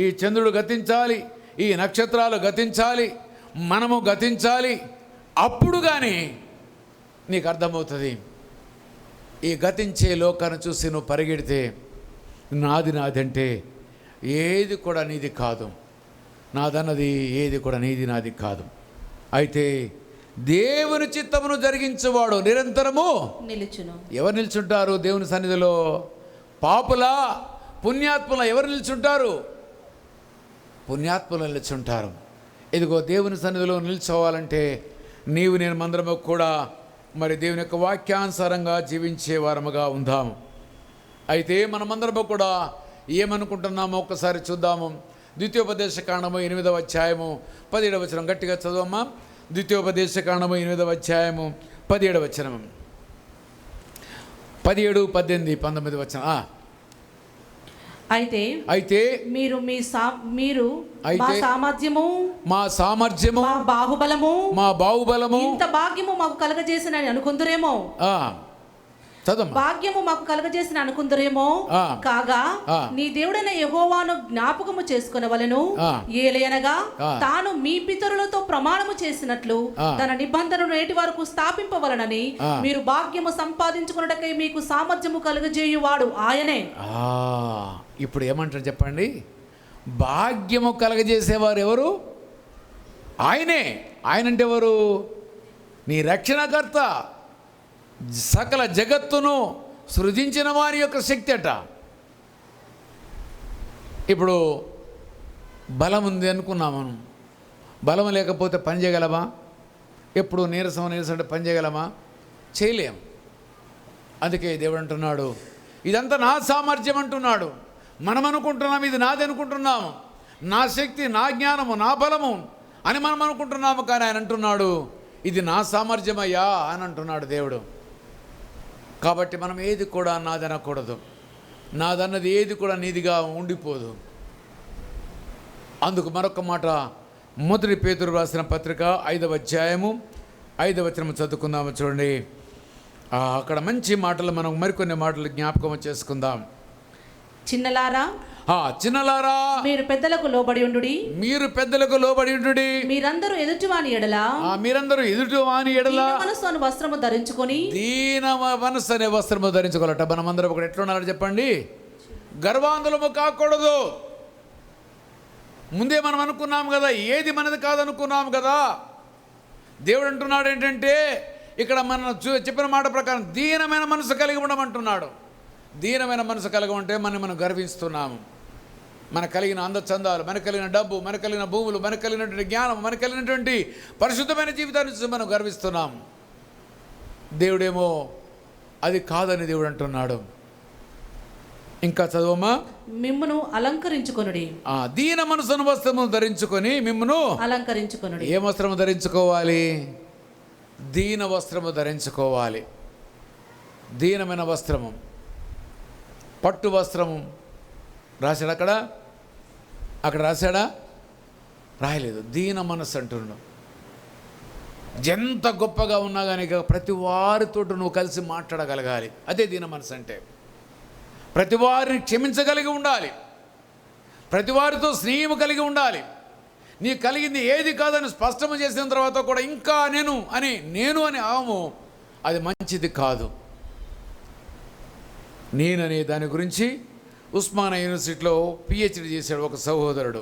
ఈ చంద్రుడు గతించాలి, ఈ నక్షత్రాలు గతించాలి, మనము గతించాలి. అప్పుడు కానీ నీకు అర్థమవుతుంది ఈ గతించే లోకాన్ని చూసి నువ్వు పరిగెడితే నాది అంటే ఏది కూడా నీది కాదు. నాదన్నది ఏది కూడా నీది నాది కాదు. అయితే దేవుని చిత్తమును జరిగించేవాడు నిరంతరము నిలుచును. ఎవరు నిల్చుంటారు దేవుని సన్నిధిలో? పాపులా పుణ్యాత్ముల? ఎవరు నిల్చుంటారు? పుణ్యాత్ములు నిల్చుంటారు. ఇదిగో దేవుని సన్నిధిలో నిల్చోవాలంటే నీవు నేను మందరము కూడా మరి దేవుని యొక్క వాక్యానుసారంగా జీవించే వారముగా ఉందాము. అయితే మనమందరము కూడా ఏమనుకుంటున్నామో ఒక్కసారి చూద్దాము. ద్వితీయోపదేశకాండము 8వ అధ్యాయము 17వ వచనం గట్టిగా చదవమ్మా. ద్వితీయోపదేశకాండము 8వ అధ్యాయము 17వ వచనం, 17, 18, 19 వచనం. అయితే మీరు మా సామర్థ్యము మా బాహుబలము ఇంత భాగ్యము మాకు కలగజేసిన అనుకుందరేమో. భాగ్యము మాకు కలగజేసిన అనుకుందరేమో కాగా నీ దేవుడైన యెహోవాను జ్ఞాపకము చేసుకొనవలెను. ఏలయనగా తాను మీ పితరులతో ప్రమాణము చేసినట్లు తన నిబంధనను నేటి వరకు స్థాపింపవలనని మీరు భాగ్యము సంపాదించుకున్నటకై మీకు సామర్థ్యము కలుగజేయువాడు ఆయనే. ఇప్పుడు ఏమంటారు చెప్పండి? భాగ్యము కలగజేసేవారు ఎవరు? ఆయనే. ఆయన అంటే ఎవరు? నీ రక్షణకర్త, సకల జగత్తును సృజించిన వారి యొక్క శక్తి అట. ఇప్పుడు బలం ఉంది అనుకున్నాము. బలం లేకపోతే పని చేయగలమా? ఎప్పుడు నీరసం అంటే పని చేయగలమా? చేయలేం. అందుకే దేవుడు అంటున్నాడు, ఇదంతా నా సామర్థ్యం అంటున్నాడు. మనం అనుకుంటున్నాం ఇది నాది అనుకుంటున్నాము, నా శక్తి, నా జ్ఞానము, నా బలము అని మనం అనుకుంటున్నాము. కానీ ఆయన అంటున్నాడు ఇది నా సామర్థ్యమయ్యా అని అంటున్నాడు దేవుడు. కాబట్టి మనం ఏది కూడా నాదనకూడదు. నాదన్నది ఏది కూడా నీదిగా ఉండిపోదు. అందుకు మరొక మాట, 1 పేతురు రాసిన పత్రిక 5వ అధ్యాయము 5వ వచనం చదువుకుందాము. చూడండి, అక్కడ మంచి మాటలు మనం మరికొన్ని మాటలు జ్ఞాపకం చేసుకుందాం. చిన్నలారా మీరు పెద్దలకు లోబడి ఉండుడి. మీరందరూ ఎదుటివాని ఎడల మనస్సు అనే వస్త్రము ధరించుకొని దీన మనస్సు అనే వస్త్రము ధరించుకోవాలట. మనమందరం ఒకటి ఎట్లున్నారో చెప్పండి? గర్వాంధులము కాకూడదు. ముందే మనం అనుకున్నాము కదా, ఏది మనది కాదనుకున్నాము కదా. దేవుడు అంటున్నాడు ఏంటంటే, ఇక్కడ మనం చెప్పిన మాట ప్రకారం దీనమైన మనసు కలిగి ఉండమంటున్నాడు. దీనమైన మనసు కలగమంటే మనం గర్విస్తున్నాము. మనకు కలిగిన అందచందాలు, మనకు కలిగిన డబ్బు, మనకు కలిగిన భూములు, మనకు కలిగినటువంటి జ్ఞానం, మనకు కలిగినటువంటి పరిశుద్ధమైన జీవితాన్ని చూసి మనం గర్విస్తున్నాం. దేవుడేమో అది కాదని దేవుడు అంటున్నాడు. ఇంకా చదవమ్మా. మిమ్మును అలంకరించుకొనుడి. దీన మనసును వస్త్రము ధరించుకొని మిమ్మును అలంకరించుకొనుడి. ఏ వస్త్రము ధరించుకోవాలి? దీన వస్త్రము ధరించుకోవాలి. దీనమైన వస్త్రము, పట్టు వస్త్రము రాశాడు అక్కడ రాశాడా? రాయలేదు. దీన మనస్సు అంటున్నాడు. ఎంత గొప్పగా ఉన్నా కానీ ప్రతి వారితో నువ్వు కలిసి మాట్లాడగలగాలి. అదే దీన మనసు అంటే. ప్రతి వారిని క్షమించగలిగి ఉండాలి. ప్రతి వారితో స్నేహం కలిగి ఉండాలి. నీ కలిగింది ఏది కాదని స్పష్టం చేసిన తర్వాత కూడా ఇంకా నేను అని ఆము, అది మంచిది కాదు. నేననే దాని గురించి ఉస్మానియా యూనివర్సిటీలో PhD చేశాడు ఒక సహోదరుడు.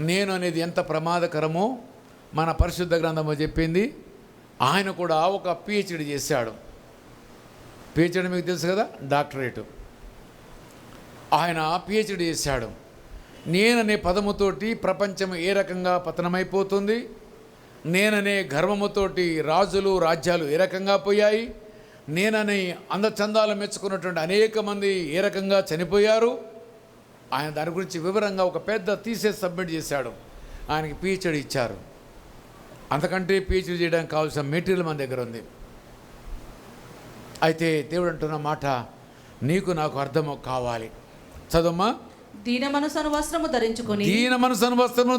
నేను అనేది ఎంత ప్రమాదకరమో మన పరిశుద్ధ గ్రంథము చెప్పింది. ఆయన కూడా ఒక PhD చేశాడు. PhD మీకు తెలుసు కదా, డాక్టరేటు. ఆయన PhD చేశాడు. నేననే పదముతోటి ప్రపంచం ఏ రకంగా పతనమైపోతుంది, నేననే గర్వముతోటి రాజులు రాజ్యాలు ఏ రకంగా పోయాయి, నేనని అందచందాలు మెచ్చుకున్నటువంటి అనేక మంది ఏ రకంగా చనిపోయారు, ఆయన దాని గురించి వివరంగా ఒక పెద్ద థీసిస్ సబ్మిట్ చేశాడు. ఆయనకి PhD ఇచ్చారు. అంతకంటే PhD చేయడానికి కావాల్సిన మెటీరియల్ మన దగ్గర ఉంది. అయితే దేవుడు అంటున్న మాట నీకు నాకు అర్థము కావాలి. చదమ్మా. దీన మనసును వస్త్రము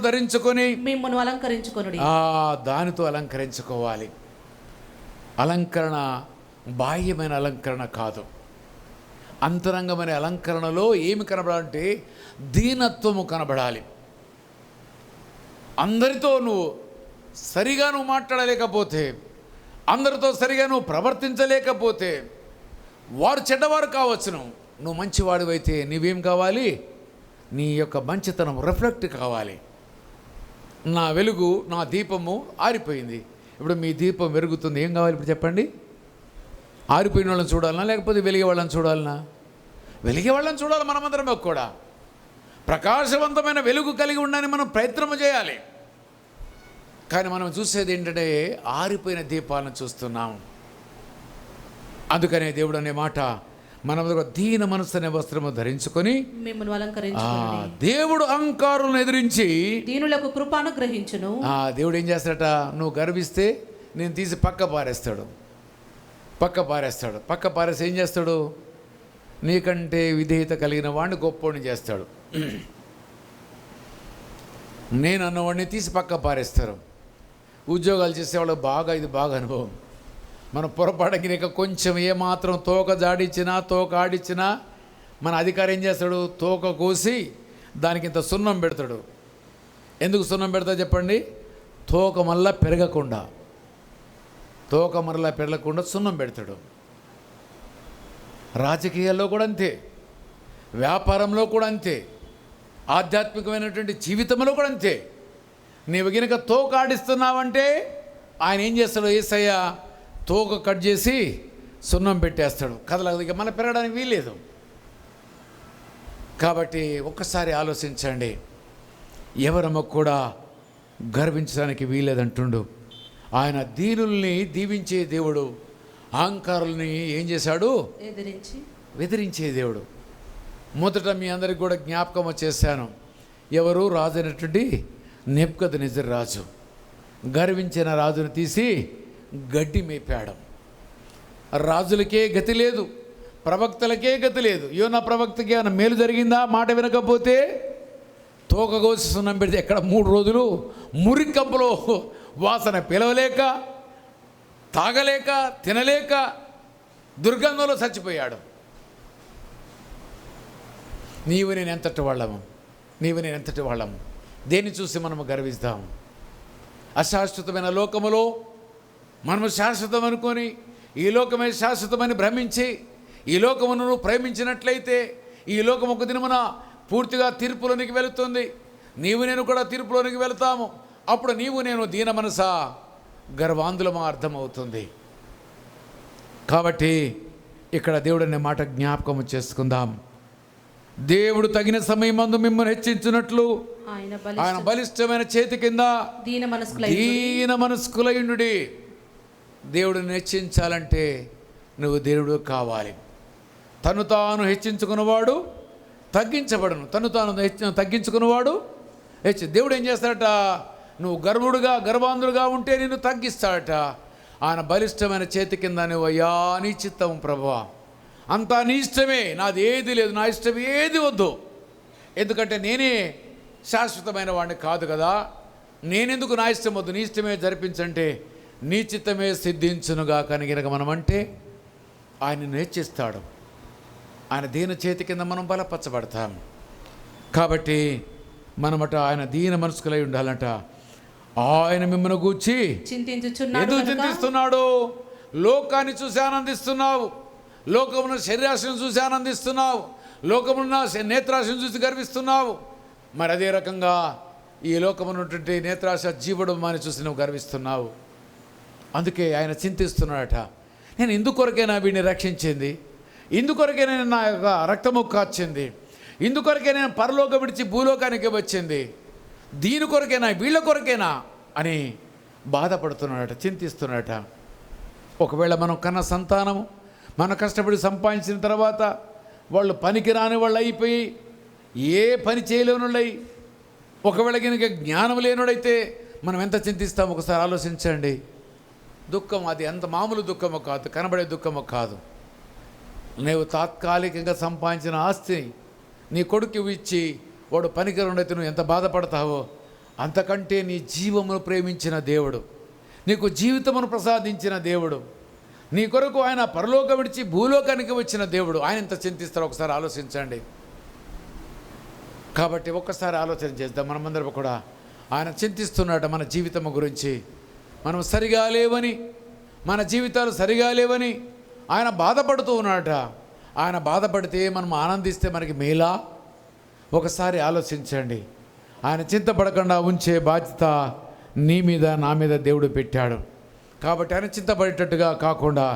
ధరించుకొని మిమ్మును అలంకరించుకొనుడి. దానితో అలంకరించుకోవాలి. అలంకరణ బాహ్యమైన అలంకరణ కాదు. అంతరంగమైన అలంకరణలో ఏమి కనబడాలంటే దీనత్వము కనబడాలి. అందరితో నువ్వు సరిగా మాట్లాడలేకపోతే, అందరితో సరిగా నువ్వు ప్రవర్తించలేకపోతే, వారు చెడ్డవారు కావచ్చును, నువ్వు మంచివాడివైతే నీవేం కావాలి? నీ యొక్క మంచితనం రిఫ్లెక్ట్ కావాలి. నా వెలుగు, నా దీపము ఆరిపోయింది. ఇప్పుడు మీ దీపం వెలుగుతుంది, ఏం కావాలి ఇప్పుడు చెప్పండి? ఆరిపోయిన వాళ్ళని చూడాలనా, లేకపోతే వెలిగే వాళ్ళని చూడాలనా? వెలిగే వాళ్ళని చూడాలి. మనమందరం కూడా ప్రకాశవంతమైన వెలుగు కలిగి ఉండని మనం ప్రయత్నం చేయాలి. కానీ మనం చూసేది ఏంటంటే ఆరిపోయిన దీపాలను చూస్తున్నాం. అందుకనే దేవుడు అనే మాట, మనం దీన మనస్సు అనే వస్త్రము ధరించుకొని మిమ్మల్ని అలంకరించుకొనుడి. దేవుడు అహంకారులను ఎదిరించి దీనులకు కృపను గ్రహించును. దేవుడు ఏం చేస్తాడట? నువ్వు గర్విస్తే నేను తీసి పక్క పారేస్తాడు. పక్క పారేసి ఏం చేస్తాడు? నీకంటే విధేయత కలిగిన వాడిని గొప్పవాడిని చేస్తాడు. నేను అన్నవాడిని తీసి పక్క పారేస్తారు. ఉద్యోగాలు చేసేవాళ్ళు ఇది బాగా అనుభవం. మన పొరపాటుకి కొంచెం ఏమాత్రం తోక జాడించినా, తోక ఆడించినా మన అధికారి ఏం చేస్తాడు? తోక కోసి దానికి ఇంత సున్నం పెడతాడు. ఎందుకు సున్నం పెడతా చెప్పండి? తోక మళ్ళా పెరగకుండా సున్నం పెడతాడు. రాజకీయాల్లో కూడా అంతే, వ్యాపారంలో కూడా అంతే, ఆధ్యాత్మికమైనటువంటి జీవితంలో కూడా అంతే. నీవు గనుక తోక ఆడిస్తున్నావంటే ఆయన ఏం చేస్తాడు? యేసయ్య తోక కట్ చేసి సున్నం పెట్టేస్తాడు. కదలదు, ఇక మన పెరగడానికి వీల్లేదు. కాబట్టి ఒక్కసారి ఆలోచించండి, ఎవరమ్మ కూడా గర్వించడానికి వీలేదంటుండు. ఆయన దీనుల్ని దీవించే దేవుడు, అహంకారుల్ని ఏం చేశాడు? ఎదిరించే దేవుడు. మొదట మీ అందరికి కూడా జ్ఞాపకం వచ్చేసాను. ఎవరు? రాజు అయినటువంటి నెబుకద్నెజరు రాజు. గర్వించిన రాజును తీసి గడ్డి మేపాడు. రాజులకే గతి లేదు, ప్రవక్తలకే గతి లేదు. యోనా ప్రవక్తకి ఏమైనా మేలు జరిగిందా? మాట వినకపోతే తోక కోసి సున్నం పెడితే ఎక్కడ 3 రోజులు మురికంపులో వాసన పిలవలేక, తాగలేక, తినలేక దుర్గంధంలో చచ్చిపోయాడు. నీవు నేను ఎంతటి వాళ్ళము? దేన్ని చూసి మనము గర్విస్తాం? అశాశ్వతమైన లోకములో మనము శాశ్వతం అనుకొని ఈ లోకమే శాశ్వతమని భ్రమించి ఈ లోకమును ప్రేమించినట్లయితే ఈ లోకం ఒక దినమున పూర్తిగా తీర్పులోనికి వెళుతుంది. నీవు నేను కూడా తీర్పులోనికి వెళతాము. అప్పుడు నీవు నేను దీన మనసా గర్వాంధులమా అర్థమవుతుంది. కాబట్టి ఇక్కడ దేవుడు అనే మాట జ్ఞాపకం చేసుకుందాం. దేవుడు తగిన సమయమందు మిమ్మల్ని హెచ్చించినట్లు ఆయన బలిష్టమైన చేతి కింద దీన మనస్కులయుండుడి. దేవుడిని హెచ్చించాలంటే నువ్వు దేవుడు కావాలి. తను తాను హెచ్చించుకున్నవాడు తగ్గించబడను, తను తాను తగ్గించుకున్నవాడు దేవుడు ఏం చేస్తాడట? నువ్వు గర్వాంధుడుగా ఉంటే నిన్ను తగ్గిస్తాడట. ఆయన బలిష్టమైన చేతి కింద నువ్వు అయ్యా నీ చిత్తం ప్రభువా, అంతా నీ ఇష్టమే, నాది ఏది లేదు, నా ఇష్టం ఏది వద్దు. ఎందుకంటే నేనే శాశ్వతమైన వాడిని కాదు కదా, నేనెందుకు నా ఇష్టం వద్దు, నీ ఇష్టమే జరిపించంటే నీ చిత్తమే సిద్ధించునుగా కనిగినక మనం అంటే ఆయన హెచ్చిస్తాడు. ఆయన దీన చేతి కింద మనం బలపరచబడతాం. కాబట్టి మనమట ఆయన దీన మనసుకులై ఉండాలంట. ఆయన మిమ్మల్ని గూర్చి ఎందుకు చింతిస్తున్నాడు? లోకాన్ని చూసి ఆనందిస్తున్నావు, లోకమున్న శరీరాశను చూసి ఆనందిస్తున్నావు, లోకమున్న నేత్రాశను చూసి గర్విస్తున్నావు. మరి అదే రకంగా ఈ లోకమున్నటువంటి నేత్రాశ జీవడమాన్ని చూసి నువ్వు గర్విస్తున్నావు. అందుకే ఆయన చింతిస్తున్నాడట. నేను ఇందుకొరకైనా వీడిని రక్షించింది, ఇందుకొరకే నేను నా యొక్క రక్తము కాచింది, ఇందుకొరకే నేను పరలోకం విడిచి భూలోకానికి వచ్చింది, దీని కొరకేనా, వీళ్ళ కొరకేనా అని బాధపడుతున్నాడట, చింతిస్తున్నాడట. ఒకవేళ మనం కన్న సంతానము మనం కష్టపడి సంపాదించిన తర్వాత వాళ్ళు పనికి రాని వాళ్ళు అయిపోయి ఏ పని చేయలేనుళ్ళై, ఒకవేళ కనుక జ్ఞానం లేనుడైతే మనం ఎంత చింతిస్తాం ఒకసారి ఆలోచించండి. దుఃఖం అది అంత మామూలు దుఃఖము కాదు, కనబడే దుఃఖము కాదు. నీవు తాత్కాలికంగా సంపాదించిన ఆస్తిని నీ కొడుకు ఇచ్చి వాడు పనికిరాడైతే నువ్వు ఎంత బాధపడతావో, అంతకంటే నీ జీవమును ప్రేమించిన దేవుడు, నీకు జీవితమును ప్రసాదించిన దేవుడు, నీ కొరకు ఆయన పరలోకం విడిచి భూలోకానికి వచ్చిన దేవుడు, ఆయన ఎంత చింతిస్తారో ఒకసారి ఆలోచించండి. కాబట్టి ఒక్కసారి ఆలోచన చేద్దాం మనమందరం కూడా. ఆయన చింతిస్తున్నాడు మన జీవితం గురించి. మనం సరిగా లేవని, మన జీవితాలు సరిగా లేవని ఆయన బాధపడుతూ ఉన్నాడట. ఆయన బాధపడితే మనం ఆనందిస్తే మనకి మేలా? ఒకసారి ఆలోచించండి. ఆయన చింతపడకుండా ఉంచే బాధ్యత నీ మీద నా మీద దేవుడు పెట్టాడు. కాబట్టి ఆయన చింతపడేటట్టుగా కాకుండా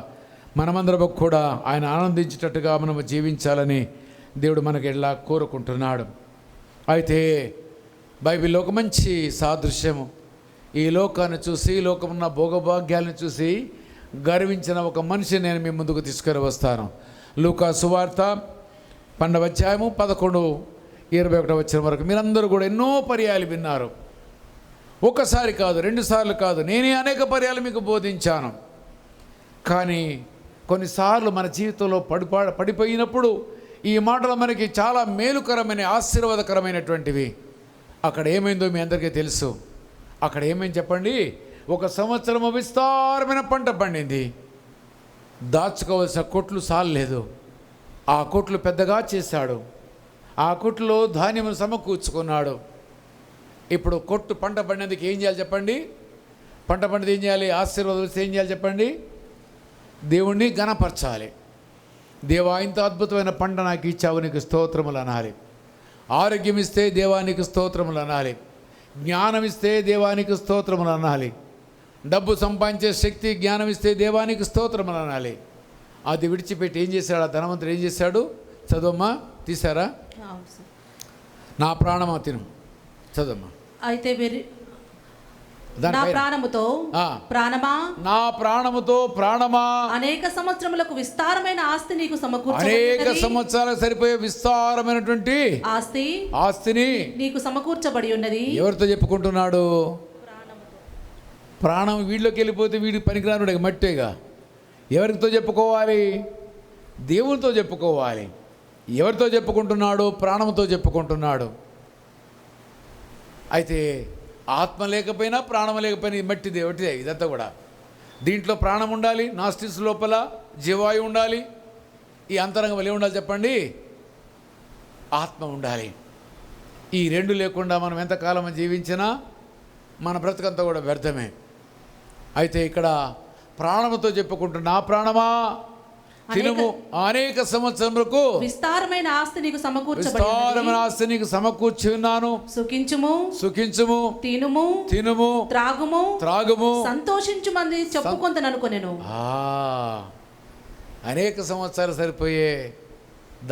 మనమందరం కూడా ఆయన ఆనందించేటట్టుగా మనము జీవించాలని దేవుడు మనకి ఎలా కోరుకుంటున్నాడు. అయితే బైబిల్లో ఒక మంచి సాదృశ్యము, ఈ లోకాన్ని చూసి, లోకమున్న భోగభాగ్యాలను చూసి గర్వించిన ఒక మనిషిని నేను మీ ముందుకు తీసుకొని వస్తాను. లూకా సువార్త 12వ అధ్యాయము 11-21 వచ్చిన వరకు మీరందరూ కూడా ఎన్నో పర్యాయాలు విన్నారు. ఒకసారి కాదు, 2 సార్లు కాదు, నేనే అనేక పర్యాలు మీకు బోధించాను. కానీ కొన్నిసార్లు మన జీవితంలో పడిపోయినప్పుడు ఈ మాటలు మనకి చాలా మేలుకరమైన, ఆశీర్వాదకరమైనటువంటివి. అక్కడ ఏమైందో మీ అందరికీ తెలుసు. అక్కడ ఏమైంది చెప్పండి? 1 సంవత్సరం విస్తారమైన పంట పండింది. దాచుకోవాల్సిన కొట్లు సాలలేదు. ఆ కొట్లు పెద్దగా చేశాడు. ఆ కొట్లో ధాన్యమును సమకూర్చుకున్నాడు. ఇప్పుడు కొట్టు పంట పండినందుకు ఏం చేయాలి చెప్పండి? పంట పండితే ఏం చేయాలి? ఆశీర్వాదం వస్తే ఏం చేయాలి చెప్పండి? దేవుణ్ణి ఘనపరచాలి. దేవా, ఇంత అద్భుతమైన పంట నాకు ఇచ్చావు, నీకు స్తోత్రములు అనాలి. ఆరోగ్యం ఇస్తే దేవానికి స్తోత్రములు అనాలి. జ్ఞానం ఇస్తే దేవానికి స్తోత్రములు అనాలి. డబ్బు సంపాదించే శక్తి, జ్ఞానం ఇస్తే దేవానికి స్తోత్రములు అనాలి. అది విడిచిపెట్టి ఏం చేశాడు ఆ ధనవంతుడు? ఏం చేశాడు? చదవమ్మా, తీశారా? నా ప్రాణమా తిను, చదవమ్మా. అయితే నా ప్రాణముతో ప్రాణమా, నా ప్రాణముతో ప్రాణమా, అనేక సంవత్సరములకు విస్తారమైన ఆస్తి నీకు అనేక సంవత్సరాలకు సరిపోయే విస్తారమైనటువంటి ఆస్తిని నీకు సమకూర్చబడి ఉన్నది. ఎవరితో చెప్పుకుంటున్నాడు? ప్రాణం వీళ్ళకి వెళ్ళిపోతే వీడికి పనికిరానుడే, మట్టేగా. ఎవరితో చెప్పుకోవాలి? దేవునితో చెప్పుకోవాలి. ఎవరితో చెప్పుకుంటున్నాడు? ప్రాణంతో చెప్పుకుంటున్నాడు. అయితే ఆత్మ లేకపోయినా, ప్రాణం లేకపోయినా మట్టిదే, ఒకటిదే ఇదంతా కూడా. దీంట్లో ప్రాణం ఉండాలి, నాస్టిస్ లోపల జీవాయు ఉండాలి. ఈ అంతరంగం ఎలా ఉండాలి చెప్పండి? ఆత్మ ఉండాలి. ఈ 2 లేకుండా మనం ఎంతకాలం జీవించినా మన బ్రతుకంతా కూడా వ్యర్థమే. అయితే ఇక్కడ ప్రాణముతో చెప్పుకుంటున్నా, నా ప్రాణమా తినుము, అనేక సంవత్సరములకు విస్తారమైన ఆస్తి నీకు సమకూర్చి ఉన్నాను. సుఖించుము, తినుము, త్రాగుము, సంతోషించుమని చెప్పుకొందననుకొనెను. అనేక సంవత్సరాలు సరిపోయే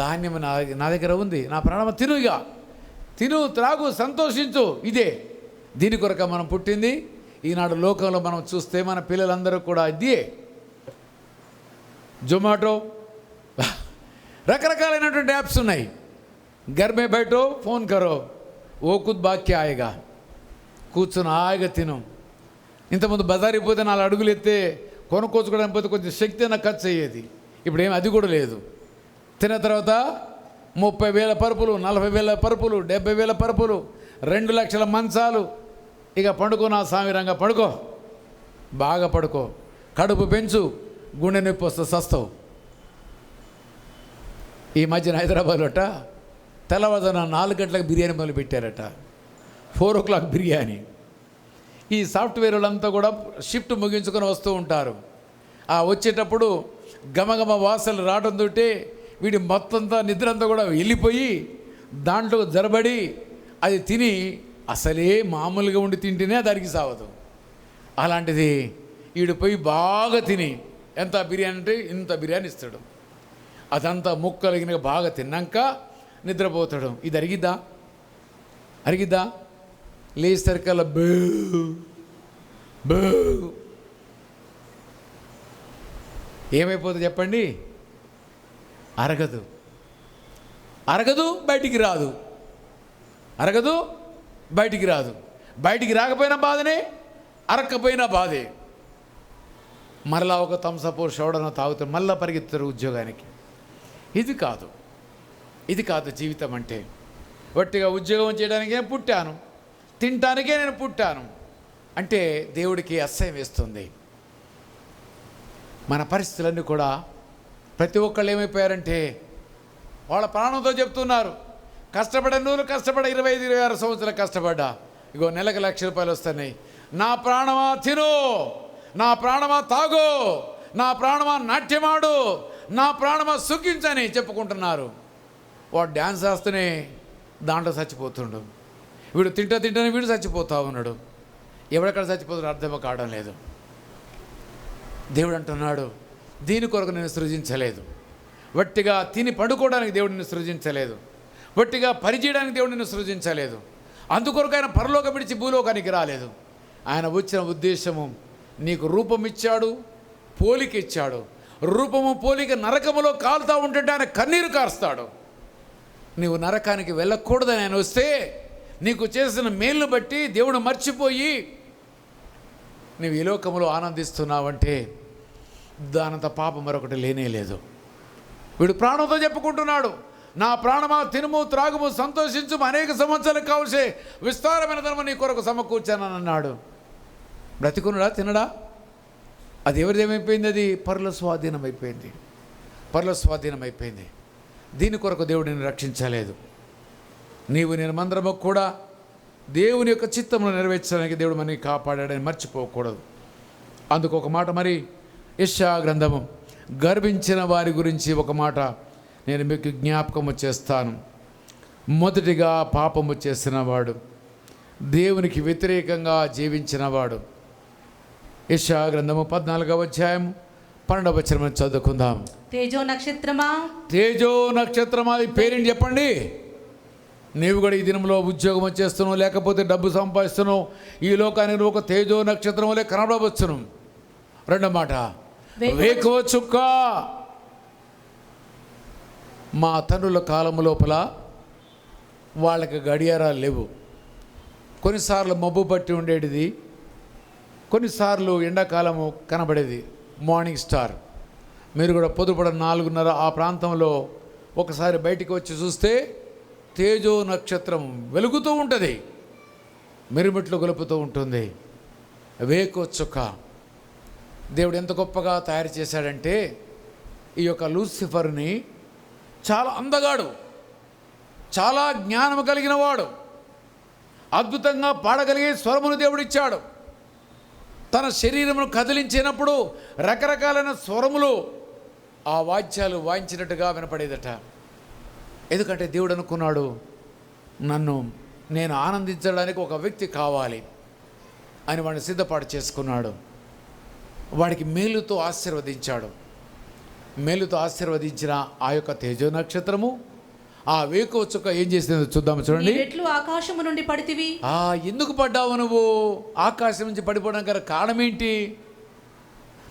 ధాన్యం నా దగ్గర ఉంది. నా ప్రాణమ తినుగా, తిను, త్రాగు, సంతోషించు. ఇదే దీని కొరక మనం పుట్టింది. ఈనాడు లోకంలో మనం చూస్తే మన పిల్లలందరూ కూడా ఇదే. జొమాటో, రకరకాలైనటువంటి యాప్స్ ఉన్నాయి. घर में बैठो, ఫోన్ కరో, ఓ కుద్ బాక్య ఆయగా, కూర్చొని హాయిగా తిను. ఇంతకుముందు బజారుకి పోతే 4 అడుగులు ఎత్తే కొనుక్కోచుకోవడానికి పోతే కొంచెం శక్తి అయినా ఖర్చు అయ్యేది. ఇప్పుడు ఏమి అది కూడా లేదు. తిన్న తర్వాత 30,000 పరుపులు, 40,000 పరుపులు, 70,000 పరుపులు, 2 లక్షల మంచాలు. ఇక పండుకో నా సామిరంగా, పడుకో, బాగా పడుకో, కడుపు పెంచు, గుండె నొప్పి వస్తే సస్తావు. ఈ మధ్యన హైదరాబాద్లోట తెల్లవారుజామున 4 గంటలకు బిర్యానీ మొదలు పెట్టారట. 4 o'clock బిర్యానీ. ఈ సాఫ్ట్వేర్ వాళ్ళంతా కూడా షిఫ్ట్ ముగించుకొని వస్తూ ఉంటారు. ఆ వచ్చేటప్పుడు గమగమ వాసనలు రావడంతో వీడి మొత్తంతా నిద్రంతా కూడా వెళ్ళిపోయి దాంట్లో జరబడి అది తిని, అసలే మామూలుగా ఉండి తింటేనే దానికి సావదు. అలాంటిది వీడు పోయి బాగా తిని, ఎంత బిర్యానీ అంటే ఇంత బిర్యానీ ఇస్తాడు. అదంతా ముక్కలిగిన బాగా తిన్నాక నిద్రపోతాడు. ఇది అరిగిద్దా? లేసరికల్లా బూ బూ ఏమైపోతుంది చెప్పండి? అరగదు, బయటికి రాదు. బయటికి రాకపోయినా బాధనే, అరక్కపోయినా బాధే. మరలా ఒక థమ్సప్ షోడన తాగుతారు, మళ్ళీ పరిగెత్తారు ఉద్యోగానికి. ఇది కాదు జీవితం అంటే. వట్టిగా ఉద్యోగం చేయడానికే పుట్టాను, తినటానికే నేను పుట్టాను అంటే దేవుడికి అసహ్యం వేస్తుంది. మన పరిస్థితులన్నీ కూడా ప్రతి ఒక్కళ్ళు ఏమైపోయారంటే వాళ్ళ ప్రాణంతో చెప్తున్నారు. కష్టపడే 25-26 సంవత్సరాలు కష్టపడ్డా, ఇగో నెలకు ₹1,00,000 వస్తున్నాయి. నా ప్రాణమా తిను, నా ప్రాణమా తాగు, నా ప్రాణమా నాట్యమాడు, నా ప్రాణమా సుఖించని చెప్పుకుంటున్నారు. వాడు డ్యాన్స్ వేస్తూనే దాంట్లో చచ్చిపోతుండు. వీడు తింటానే వీడు చచ్చిపోతా ఉన్నాడు. ఎవడెక్కడ చచ్చిపోతాడో అర్థం కావడం లేదు. దేవుడు అంటున్నాడు, దీని కొరకు నేను సృజించలేదు. వట్టిగా తిని పడుకోవడానికి దేవుడు నిన్ను సృజించలేదు. వట్టిగా పనిచేయడానికి దేవుడు నిన్ను సృజించలేదు. అందుకొరకు ఆయన పరలోకం విడిచి భూలోకానికి రాలేదు. ఆయన వచ్చిన ఉద్దేశము, నీకు రూపం ఇచ్చాడు, పోలిక ఇచ్చాడు. రూపము పోలిక నరకములో కాలుతూ ఉంటుంటే ఆయన కన్నీరు కారుస్తాడు. నీవు నరకానికి వెళ్ళకూడదని ఆయన వస్తే, నీకు చేసిన మేలును బట్టి దేవుడు మర్చిపోయి నీవు ఈ లోకములో ఆనందిస్తున్నావంటే దానంత పాపం మరొకటి లేనే లేదు. వీడు ప్రాణంతో చెప్పుకుంటున్నాడు, నా ప్రాణమా తినుము త్రాగుము సంతోషించుము, అనేక సంవత్సరాలకు కావలసే విస్తారమైన ధర్మం నీ కొరకు సమకూర్చానని అన్నాడు. బ్రతికునుడా, తినడా? అది ఎవరిదేమైపోయింది? అది పరుల స్వాధీనం అయిపోయింది. పరుల స్వాధీనం అయిపోయింది. దీని కొరకు దేవుడు నిన్ను రక్షించలేదు. నీవు నేను మందరము కూడా దేవుని యొక్క చిత్తమును నెరవేర్చడానికి దేవుడు మనని కాపాడాడని మర్చిపోకూడదు. అందుకు ఒక మాట, మరి యెషయా గ్రంథము గర్వించిన వారి గురించి ఒక మాట నేను మీకు జ్ఞాపకము చేస్తాను. మొదటిగా పాపము చేసినవాడు, దేవునికి వ్యతిరేకంగా జీవించినవాడు. యెషయా గ్రంథము 14వ అధ్యాయం 12వ వచనం చదువుకుందాం. తేజో నక్షత్రమా, తేజో నక్షత్రమా, అది పేరేంటి చెప్పండి? నీవు కూడా ఈ దినంలో ఉద్యోగం చేస్తున్నావు, లేకపోతే డబ్బు సంపాదిస్తున్నావు, ఈ లోకానికి ఒక తేజో నక్షత్రములే కనబడవచ్చును. రెండో మాట, వేకువ చుక్క. మా తండ్రుల కాలము లోపల వాళ్ళకి గడియారాలు లేవు. కొన్నిసార్లు మబ్బు పట్టి ఉండేటిది, కొన్నిసార్లు ఎండాకాలము కనబడేది మార్నింగ్ స్టార్. మీరు కూడా పొద్దుపడ 4:30 ఆ ప్రాంతంలో ఒకసారి బయటికి వచ్చి చూస్తే తేజో నక్షత్రం వెలుగుతూ ఉంటుంది, మిరుమిట్లు గొలుపుతూ ఉంటుంది. వేకువ చుక్క. దేవుడు ఎంత గొప్పగా తయారు చేశాడంటే, ఈ యొక్క లూసిఫర్ని చాలా అందగాడు, చాలా జ్ఞానం కలిగిన వాడు, అద్భుతంగా పాడగలిగే స్వరమును దేవుడిచ్చాడు. తన శరీరమును కదిలించినప్పుడు రకరకాలైన స్వరములు ఆ వాద్యాలు వాయించినట్టుగా వినపడేదట. ఎందుకంటే దేవుడు అనుకున్నాడు, నేను ఆనందించడానికి ఒక వ్యక్తి కావాలి అని వాడిని సిద్ధపాటు చేసుకున్నాడు. వాడికి మేలుతో ఆశీర్వదించాడు. మేలుతో ఆశీర్వదించిన ఆ యొక్క తేజో నక్షత్రము ఆ వేకువ చుక్క ఏం చేసిందో చూద్దాము. చూడండి. ఆకాశము నుండి పడితివి. ఎందుకు పడ్డావు నువ్వు? ఆకాశం నుంచి పడిపోవడానికి గల కారణం ఏంటి?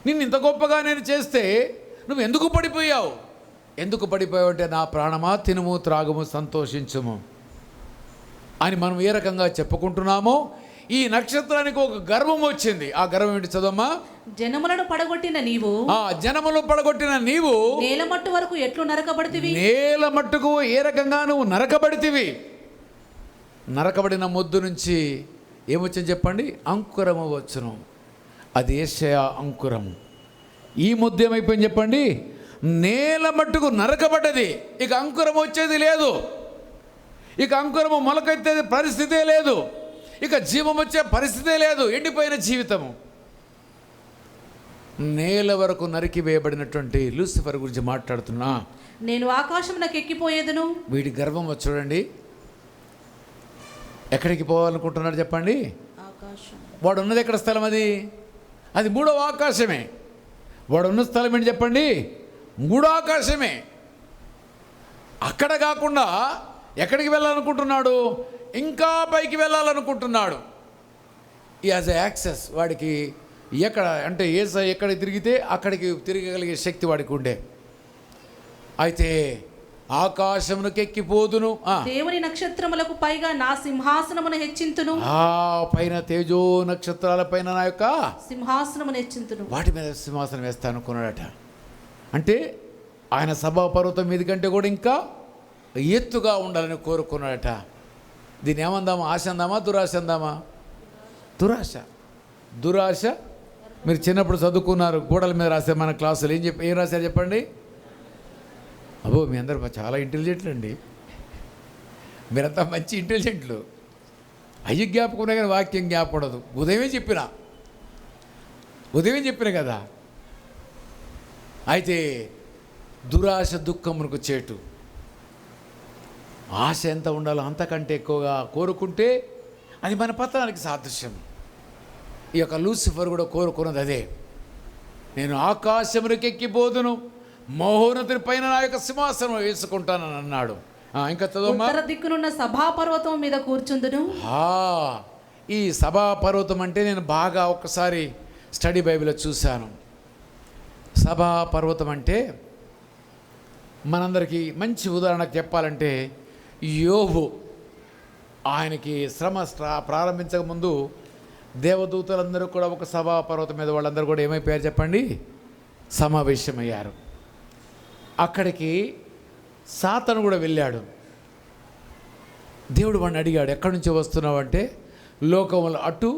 నిన్ను ఇంత గొప్పగా నేను చేస్తే నువ్వు ఎందుకు పడిపోయావు? ఎందుకు పడిపోయావు అంటే, నా ప్రాణమా తినుము త్రాగుము సంతోషించుము అని మనం ఏ రకంగా చెప్పుకుంటున్నామో, ఈ నక్షత్రానికి ఒక గర్వం వచ్చింది. ఆ గర్వం ఏంటి? చదవమ్మా. జనములను పడగొట్టిన నీవు, జనములను పడగొట్టిన నీవు నేల మట్టు వరకు ఎట్లు నరకబడితివి. నేల మట్టుకు ఏ రకంగా నువ్వు నరకబడితివి. నరకబడిన మొద్దు నుంచి ఏమొచ్చింది చెప్పండి? అంకురము వచ్చును. అది యెషయా అంకురము. ఈ మొద్దు ఏమైపోయింది చెప్పండి? నేల మట్టుకు నరకబడ్డది. ఇక అంకురం వచ్చేది లేదు, ఇక అంకురము మొలకెత్తేది పరిస్థితే లేదు, ఇక జీవం వచ్చే పరిస్థితే లేదు. ఎండిపోయిన జీవితము. నేల వరకు నరికి వేయబడినటువంటి లూసిఫర్ గురించి మాట్లాడుతున్నా. నేను ఆకాశమునకు ఎక్కిపోయేదను. వీడి గర్వం చూడండి, ఎక్కడికి పోవాలనుకుంటున్నాడు చెప్పండి? ఆకాశం. వాడు ఉన్నది ఎక్కడ స్థలం? అది మూడవ ఆకాశమే. వాడు ఉన్న స్థలం ఏంటి చెప్పండి? మూడో ఆకాశమే. అక్కడ కాకుండా ఎక్కడికి వెళ్ళాలనుకుంటున్నాడు? ఇంకా పైకి వెళ్ళాలనుకుంటున్నాడు. యాజ్ ఎ యాక్సెస్ వాడికి ఎక్కడ అంటే ఎక్కడ తిరిగితే అక్కడికి తిరగగలిగే శక్తి వాడికి ఉండే. అయితే ఆకాశమునకు ఎక్కిపోదును, దేవుని నక్షత్రములకు పైగా నా సింహాసనమును హెచ్చింతును. పైన తేజో నక్షత్రాల పైన నా యొక్క సింహాసనమును హెచ్చింతును. వాటి మీద సింహాసనం వేస్తాను అనుకున్నాడట. అంటే ఆయన సభాపర్వతం మీద కంటే కూడా ఇంకా ఎత్తుగా ఉండాలని కోరుకున్నాడట. దీన్ని ఏమందామా? ఆశ అందామా? దురాశ అందామా? దురాశ. దురాశ. మీరు చిన్నప్పుడు చదువుకున్నారు, గోడల మీద రాసే మన క్లాసులు ఏం రాశారు చెప్పండి? అబ్బో, మీ అందరు చాలా ఇంటెలిజెంట్లు అండి, మీరంతా మంచి ఇంటెలిజెంట్లు. అయ్యి జ్ఞాపకం ఉన్నా కానీ వాక్యం జ్ఞాపకూడదు. ఉదయమే చెప్పిన కదా. అయితే దురాశ దుఃఖమునకు చేటు. ఆశ ఎంత ఉండాలో అంతకంటే ఎక్కువగా కోరుకుంటే అది మన పతనానికి సాదృశ్యం. ఈ యొక్క లూసిఫర్ కూడా కోరుకున్నది అదే. నేను ఆకాశమునకెక్కిపోదును, మహోన్నతుని పైన నా యొక్క సింహాసనం వేసుకుంటానని అన్నాడు. ఇంకా చదువు. ఉత్తర దిక్కునున్న సభాపర్వతం మీద కూర్చుందును. ఈ సభాపర్వతం అంటే నేను బాగా ఒక్కసారి స్టడీ బైబిల్లో చూశాను. సభాపర్వతం అంటే మనందరికీ మంచి ఉదాహరణ చెప్పాలంటే యోబు. ఆయనకి శ్రమ ప్రారంభించక ముందు దేవదూతలందరూ కూడా ఒక సభాపర్వతం మీద వాళ్ళందరూ కూడా ఏమైపోయారు చెప్పండి? సమావేశమయ్యారు. అక్కడికి సాతాను కూడా వెళ్ళాడు. దేవుడు వాడిని అడిగాడు, ఎక్కడి నుంచి వస్తున్నావు అంటే, లోకంలో అటు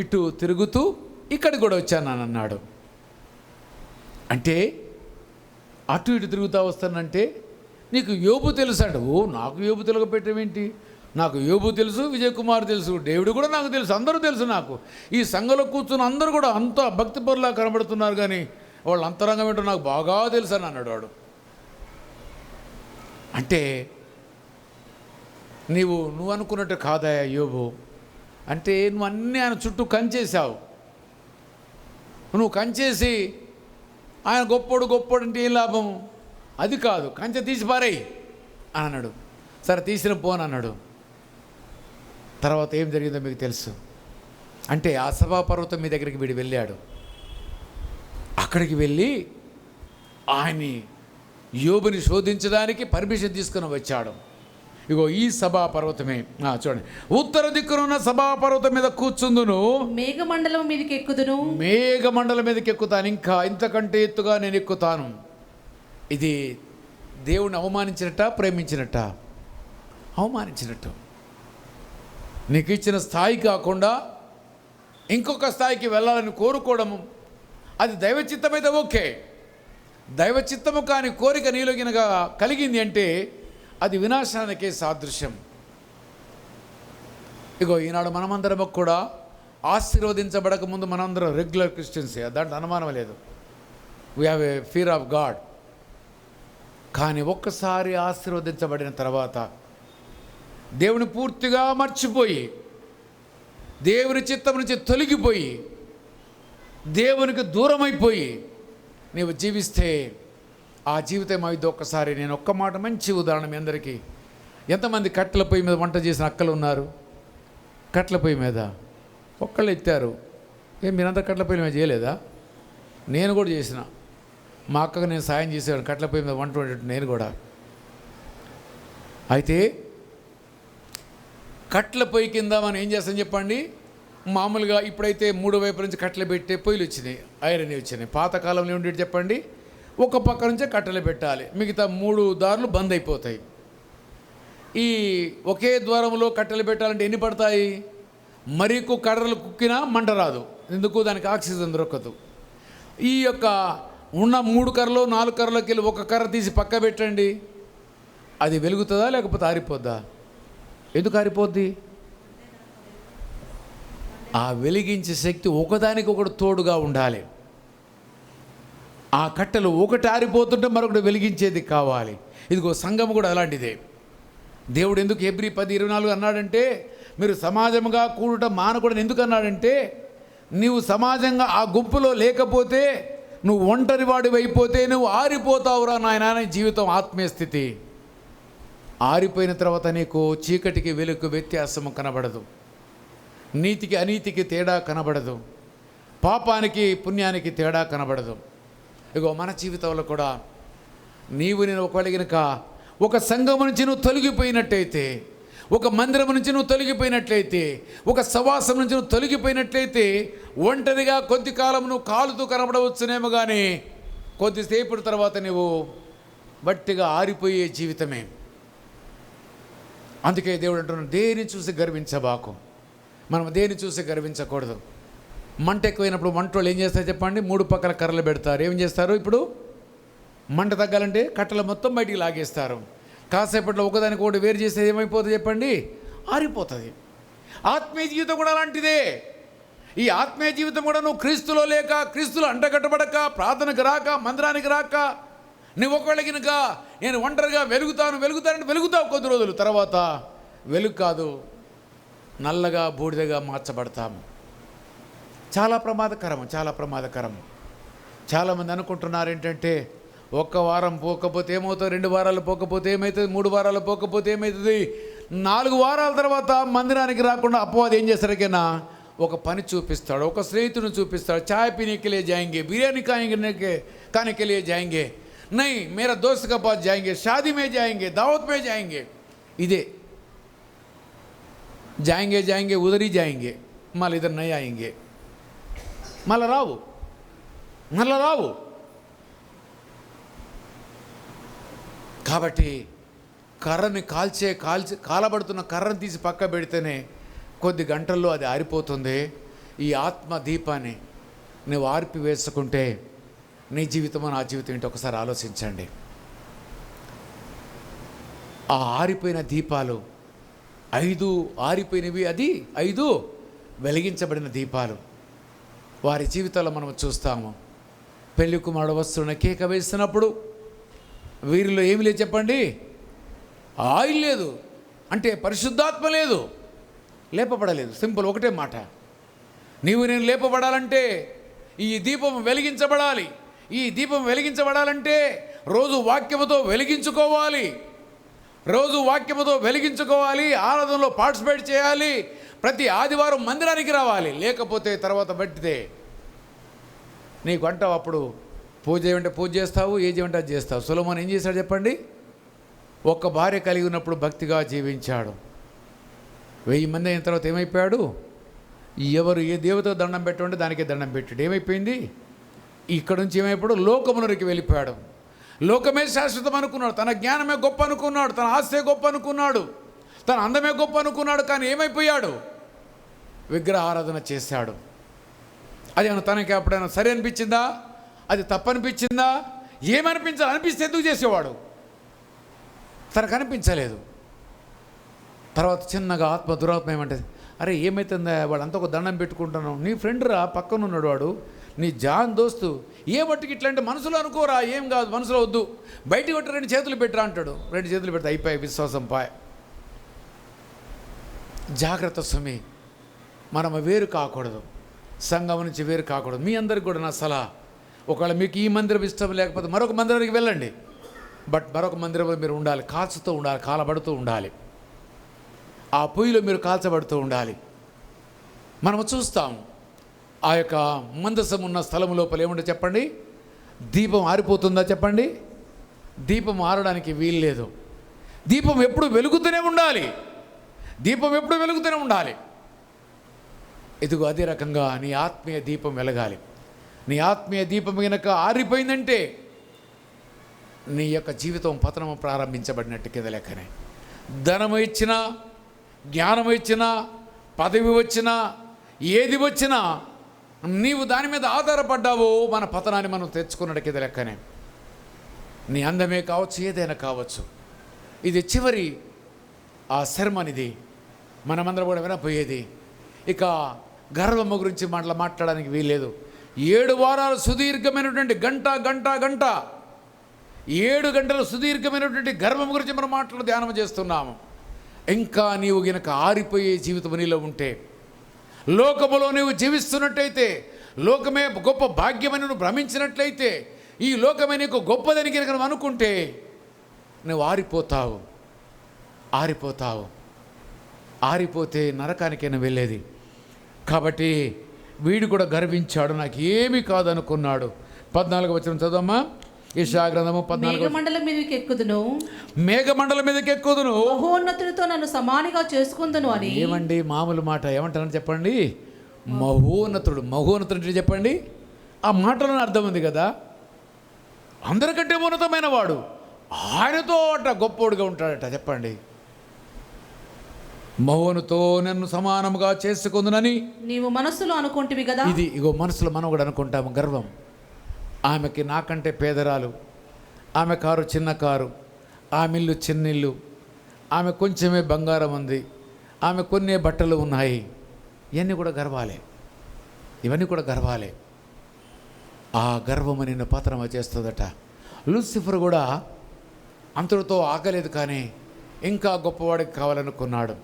ఇటు తిరుగుతూ ఇక్కడికి కూడా వచ్చాను అన్నాడు. అంటే అటు ఇటు తిరుగుతూ వస్తానంటే నీకు యోబు తెలుసు అంట. నాకు యోబు తెలియపెట్టేమేంటి? నాకు యోబు తెలుసు, విజయ్ కుమార్ తెలుసు, డేవిడ్ కూడా నాకు తెలుసు, అందరూ తెలుసు నాకు. ఈ సంఘంలో కూర్చుని అందరూ కూడా అంత భక్తిపరులా కనబడుతున్నారు, కానీ వాళ్ళ అంతరంగం ఏంటో నాకు బాగా తెలుసు అని అన్నాడు వాడు. అంటే నువ్వు అనుకున్నట్టు కాదయా యోబు. అంటే నువ్వు అన్నీ ఆయన చుట్టూ కంచేసావు. నువ్వు కంచేసి ఆయన గొప్పోడు అంటే ఏం లాభం? అది కాదు, కంచె తీసి పారేయి అని అన్నాడు. సరే తీసిన పోను అన్నాడు. తర్వాత ఏం జరిగిందో మీకు తెలుసు. అంటే ఆ సభాపర్వతం మీ దగ్గరికి వీడు వెళ్ళాడు. అక్కడికి వెళ్ళి ఆయన్ని యోబుని శోధించడానికి పర్మిషన్ తీసుకుని వచ్చాడు. ఇగో ఈ సభాపర్వతమే. చూడండి, ఉత్తర దిక్కునున్న సభాపర్వతం మీద కూర్చుందును, మేఘమండలం మీదకి ఎక్కుదును. మేఘమండలం మీదకి ఎక్కుతాను, ఇంకా ఇంతకంటే ఎత్తుగా నేను ఎక్కుతాను. ఇది దేవుణ్ణి అవమానించినట్ట, ప్రేమించినట్ట? అవమానించినట్టు. నీకు ఇచ్చిన స్థాయి కాకుండా ఇంకొక స్థాయికి వెళ్ళాలని కోరుకోవడము అది దైవచిత్తమైతే ఓకే. దైవచిత్తము కాని కోరిక నీలో గినక కలిగింది అంటే అది వినాశనానికే సాదృశ్యం. ఇగో ఈనాడు మనమందరం కూడా ఆశీర్వదించబడక ముందు మనందరం రెగ్యులర్ క్రిస్టియన్సే, దాంట్లో అనుమానం లేదు. We have a fear of God. కానీ ఒక్కసారి ఆశీర్వదించబడిన తర్వాత దేవుని పూర్తిగా మర్చిపోయి, దేవుని చిత్తం నుంచి తొలగిపోయి, దేవునికి దూరమైపోయి నీవు జీవిస్తే ఆ జీవితం అయితే ఒక్కసారి. నేను ఒక్క మాట మంచి ఉదాహరణ మీ అందరికీ. ఎంతమంది కట్టెల పొయ్యి మీద వంట చేసిన అక్కలు ఉన్నారు? కట్టెల పొయ్యి మీద ఒక్కళ్ళు ఎత్తారు. మీరంతా కట్టెల పొయ్యి మీద చేయలేదా? నేను కూడా చేసిన. మా అక్కకు నేను సాయం చేసేవాడు కట్టెల పొయ్యి మీద వంట వండేట్టు నేను కూడా. అయితే కట్టెల పొయ్యి కింద మనం ఏం చేస్తాం చెప్పండి? మామూలుగా ఇప్పుడైతే 3 వైపుల నుంచి కట్టెలు పెట్టే పొయ్యిలు వచ్చినాయి, ఐరన్ వచ్చినాయి. పాతకాలంలో ఉండేది చెప్పండి, ఒక పక్క నుంచే కట్టెలు పెట్టాలి, మిగతా 3 దారులు బంద్ అయిపోతాయి. ఈ ఒకే ద్వారంలో కట్టెలు పెట్టాలంటే ఎన్ని పడతాయి? మరి కర్రలు కుక్కినా మంట రాదు. ఎందుకు? దానికి ఆక్సిజన్ దొరకదు. ఈ యొక్క ఉన్న 3 కర్రలు 4 కర్రలోకి వెళ్ళి ఒక కర్ర తీసి పక్క పెట్టండి, అది వెలుగుతుందా లేకపోతే ఆరిపోద్దా? ఎందుకు ఆరిపోద్ది? ఆ వెలిగించే శక్తి ఒకదానికి ఒకటి తోడుగా ఉండాలి. ఆ కట్టెలు ఒకటి ఆరిపోతుంటే మరొకటి వెలిగించేది కావాలి. ఇదిగో సంఘం కూడా అలాంటిదే. దేవుడు ఎందుకు హెబ్రీ 10:24 అన్నాడంటే, మీరు సమాజంగా కూడటం మానకూడదు ఎందుకు అన్నాడంటే, నీవు సమాజంగా ఆ గుంపులో లేకపోతే, నువ్వు ఒంటరి వాడివి అయిపోతే నువ్వు ఆరిపోతావురా నాయన. జీవితం ఆత్మీయ స్థితి. ఆరిపోయిన తర్వాత నీకు చీకటికి వెలుగు వ్యత్యాసము కనబడదు, నీతికి అనీతికి తేడా కనబడదు, పాపానికి పుణ్యానికి తేడా కనబడదు. ఇగో మన జీవితంలో కూడా నేను ఒకవేళ కనుక ఒక సంఘం నుంచి నువ్వు తొలగిపోయినట్టయితే, ఒక మందిరం నుంచి నువ్వు తొలగిపోయినట్లయితే, ఒక సవాసం నుంచి నువ్వు తొలగిపోయినట్లయితే, ఒంటరిగా కొద్ది కాలం నువ్వు కాలుతూ కనబడవచ్చునేమో, కానీ కొద్దిసేపటి తర్వాత నువ్వు బట్టిగా ఆరిపోయే జీవితమే. అందుకే దేవుడు అంటున్నాడు, దేని చూసి గర్వించబాకు. మనం దేని చూసి గర్వించకూడదు. మంట ఎక్కువైనప్పుడు వంటలు ఏం చేస్తారు చెప్పండి? 3 పక్కల కర్రలు పెడతారు. ఏం చేస్తారు? ఇప్పుడు మంట తగ్గాలంటే కట్టెలు మొత్తం బయటికి లాగేస్తారు. కాసేపట్లో ఒకదానికి ఒకటి వేరు చేసేది ఏమైపోతుంది చెప్పండి? ఆరిపోతుంది. ఆత్మీయ జీవితం కూడా అలాంటిదే. ఈ ఆత్మీయ జీవితం కూడా నువ్వు క్రీస్తులో లేక, క్రీస్తులో అంటగట్టబడక, ప్రార్థనకు రాక, మందిరానికి రాక, నువ్వు ఒకవేళ కనుక నేను ఒంటరిగా వెలుగుతానంటే వెలుగుతావు కొద్ది రోజులు, తర్వాత వెలుగు కాదు, నల్లగా బూడిదగా మార్చబడతాము. చాలా ప్రమాదకరం. చాలామంది అనుకుంటున్నారు ఏంటంటే, ఒక్క వారం పోకపోతే ఏమవుతుంది, 2 వారాలు పోకపోతే ఏమవుతుంది, 3 వారాలు పోకపోతే ఏమవుతుంది, 4 వారాల తర్వాత మందిరానికి రాకుండా అపవాది ఏం చేస్తారకైనా ఒక పని చూపిస్తాడు, ఒక స్నేహితుని చూపిస్తాడు. చాయ్ పీने के लिए जाएंगे, बिरयानी खाने के लिए जाएंगे, नहीं मेरा दोस्त के पास जाएंगे, शादी में जाएंगे, दावत में जाएंगे. ఇదే जाएंगे उधर ही जाएंगे, మళ్ళీ इधर नहीं आएंगे, మళ్ళీ రావు. కాబట్టి కర్రని కాలబడుతున్న కర్రను తీసి పక్క పెడితేనే కొద్ది గంటల్లో అది ఆరిపోతుంది. ఈ ఆత్మ దీపాన్ని నువ్వు ఆర్పివేసుకుంటే నీ జీవితం నా జీవితం ఏంటో ఒకసారి ఆలోచించండి. ఆ ఆరిపోయిన దీపాలు 5 ఆరిపోయినవి, అది 5 వెలిగించబడిన దీపాలు. వారి జీవితాల్లో మనం చూస్తాము. పెళ్లి కుమారుడు వస్తున్న కేక వేస్తున్నప్పుడు వీరిలో ఏమి లేదు చెప్పండి, ఆయిల్ లేదు, అంటే పరిశుద్ధాత్మ లేదు, లేపబడలేదు. సింపుల్, ఒకటే మాట. నీవు నేను లేపబడాలంటే ఈ దీపం వెలిగించబడాలి. ఈ దీపం వెలిగించబడాలంటే రోజు వాక్యముతో వెలిగించుకోవాలి, ఆరాధనలో పార్టిసిపేట్ చేయాలి, ప్రతి ఆదివారం మందిరానికి రావాలి. లేకపోతే తర్వాత బట్టితే నీకు అంటావు, అప్పుడు పూజ ఏమంటే పూజ చేస్తావు, ఏ చేయమంటే అది చేస్తావు. సొలొమోను ఏం చేశాడు చెప్పండి? ఒక్క భార్య కలిగి ఉన్నప్పుడు భక్తిగా జీవించాడు. 1000 మంది అయిన తర్వాత ఏమైపోయాడు? ఎవరు ఏ దేవతకు దండం పెట్టండి దానికే దండం పెట్టాడు. ఏమైపోయింది? ఇక్కడ నుంచి ఏమైపోయాడు? లోకమునరికి వెళ్ళిపోయాడు. లోకమే శాశ్వతం అనుకున్నాడు, తన జ్ఞానమే గొప్ప అనుకున్నాడు, తన ఆస్తే గొప్ప అనుకున్నాడు, తన అందమే గొప్ప అనుకున్నాడు. కానీ ఏమైపోయాడు? విగ్రహ ఆరాధన చేశాడు. అది తనకి ఎప్పుడైనా సరి అనిపించిందా? అది తప్పనిపించిందా? ఏమనిపించాలి? అనిపిస్తే ఎందుకు చేసేవాడు? తనకు అనిపించలేదు. తర్వాత చిన్నగా దురాత్మ ఏమంటది, అరే ఏమవుతుందా, వాడు అంతా ఒక దండం పెట్టుకుంటాను, నీ ఫ్రెండ్ రా, పక్కన ఉన్నాడు వాడు, నీ జాన్ దోస్తు, ఏ మట్టుకు ఇట్లా అంటే మనసులో అనుకోరా, ఏం కాదు, మనసులో వద్దు, బయటికి కొట్టి 2 చేతులు పెట్టరా అంటాడు. 2 చేతులు పెడితే అయిపోయాయి, విశ్వాసం పాయ్. జాగ్రత్త సుమి, మనం వేరు కాకూడదు, సంఘం నుంచి వేరు కాకూడదు. మీ అందరికి కూడా నా సలహా, ఒకవేళ మీకు ఈ మందిరం ఇష్టం లేకపోతే మరొక మందిరానికి వెళ్ళండి, బట్ మరొక మందిరంలో మీరు ఉండాలి, కాల్చుతూ ఉండాలి, కాలబడుతూ ఉండాలి, ఆ పొయ్యిలో మీరు కాల్చబడుతూ ఉండాలి. మనము చూస్తాం ఆ యొక్క మందసం ఉన్న స్థలం లోపల ఏముంటే చెప్పండి, దీపం ఆరిపోతుందా చెప్పండి? దీపం ఆరడానికి వీల్లేదు. దీపం ఎప్పుడు వెలుగుతూనే ఉండాలి. ఇదిగో అదే రకంగా నీ ఆత్మీయ దీపం వెలగాలి. నీ ఆత్మీయ దీపం కనుక ఆరిపోయిందంటే నీ యొక్క జీవితం పతనము ప్రారంభించబడినట్టు కింద లెక్కనే. ధనము ఇచ్చినా, జ్ఞానం ఇచ్చినా, పదవి వచ్చినా, ఏది వచ్చినా నీవు దాని మీద ఆధారపడ్డావో మన పతనాన్ని మనం తెచ్చుకున్నట్టు కింద లెక్కనే. నీ అందమే కావచ్చు, ఏదైనా కావచ్చు. ఇది చివరి ఆ శర్మన్, ఇది మనమందరం కూడా వినపోయేది. ఇక గర్వము గురించి మాట్లాడడానికి వీల్లేదు. 7 వారాలు సుదీర్ఘమైనటువంటి గంట 7 గంటలు సుదీర్ఘమైనటువంటి గర్వం గురించి మనం ధ్యానం చేస్తున్నాము. ఇంకా నీవు గనక ఆరిపోయే జీవితం నీలో ఉంటే, లోకములో నీవు జీవిస్తున్నట్టయితే, లోకమే గొప్ప భాగ్యమని నువ్వు భ్రమించినట్లయితే, ఈ లోకమే నీకు గొప్పదని కనుక నువ్వు అనుకుంటే నువ్వు ఆరిపోతే నరకానికైనా వెళ్ళేది. కాబట్టి వీడు కూడా గర్వించాడు, నాకు ఏమీ కాదనుకున్నాడు. 14వ వచనం చదవమ్మా. యెషయా గ్రంథము 14. మేఘమండలం మీదకి ఎక్కుదును, మహోన్నతునితో నన్ను సమానిగా చేసుకుందును అని. ఏమండి మామూలు మాట, ఏమంటారని చెప్పండి? మహోన్నతుడు అంటే చెప్పండి. ఆ మాటలో అర్థం ఉంది కదా, అందరికంటే ఉన్నతమైన వాడు, ఆయనతో అట గొప్పోడుగా ఉంటాడట. చెప్పండి, మహోనుతో నన్ను సమానముగా చేసుకుందునని నీవు మనస్సులో అనుకుంటివి కదా. ఇది ఇగో మనసులో మనం కూడా అనుకుంటాము. గర్వం. ఆమెకి నాకంటే పేదరాలు, ఆమె కారు చిన్న కారు, ఆమె ఇల్లు చిన్నిల్లు, ఆమె కొంచెమే బంగారం ఉంది, ఆమె కొన్ని బట్టలు ఉన్నాయి, ఇవన్నీ కూడా గర్వాలే. ఇవన్నీ కూడా గర్వాలే. ఆ గర్వము నిన్ను పతనము చేస్తుందట. లూసిఫర్ కూడా అంతటితో ఆగలేదు, కానీ ఇంకా గొప్పవాడికి కావాలనుకున్నాడు.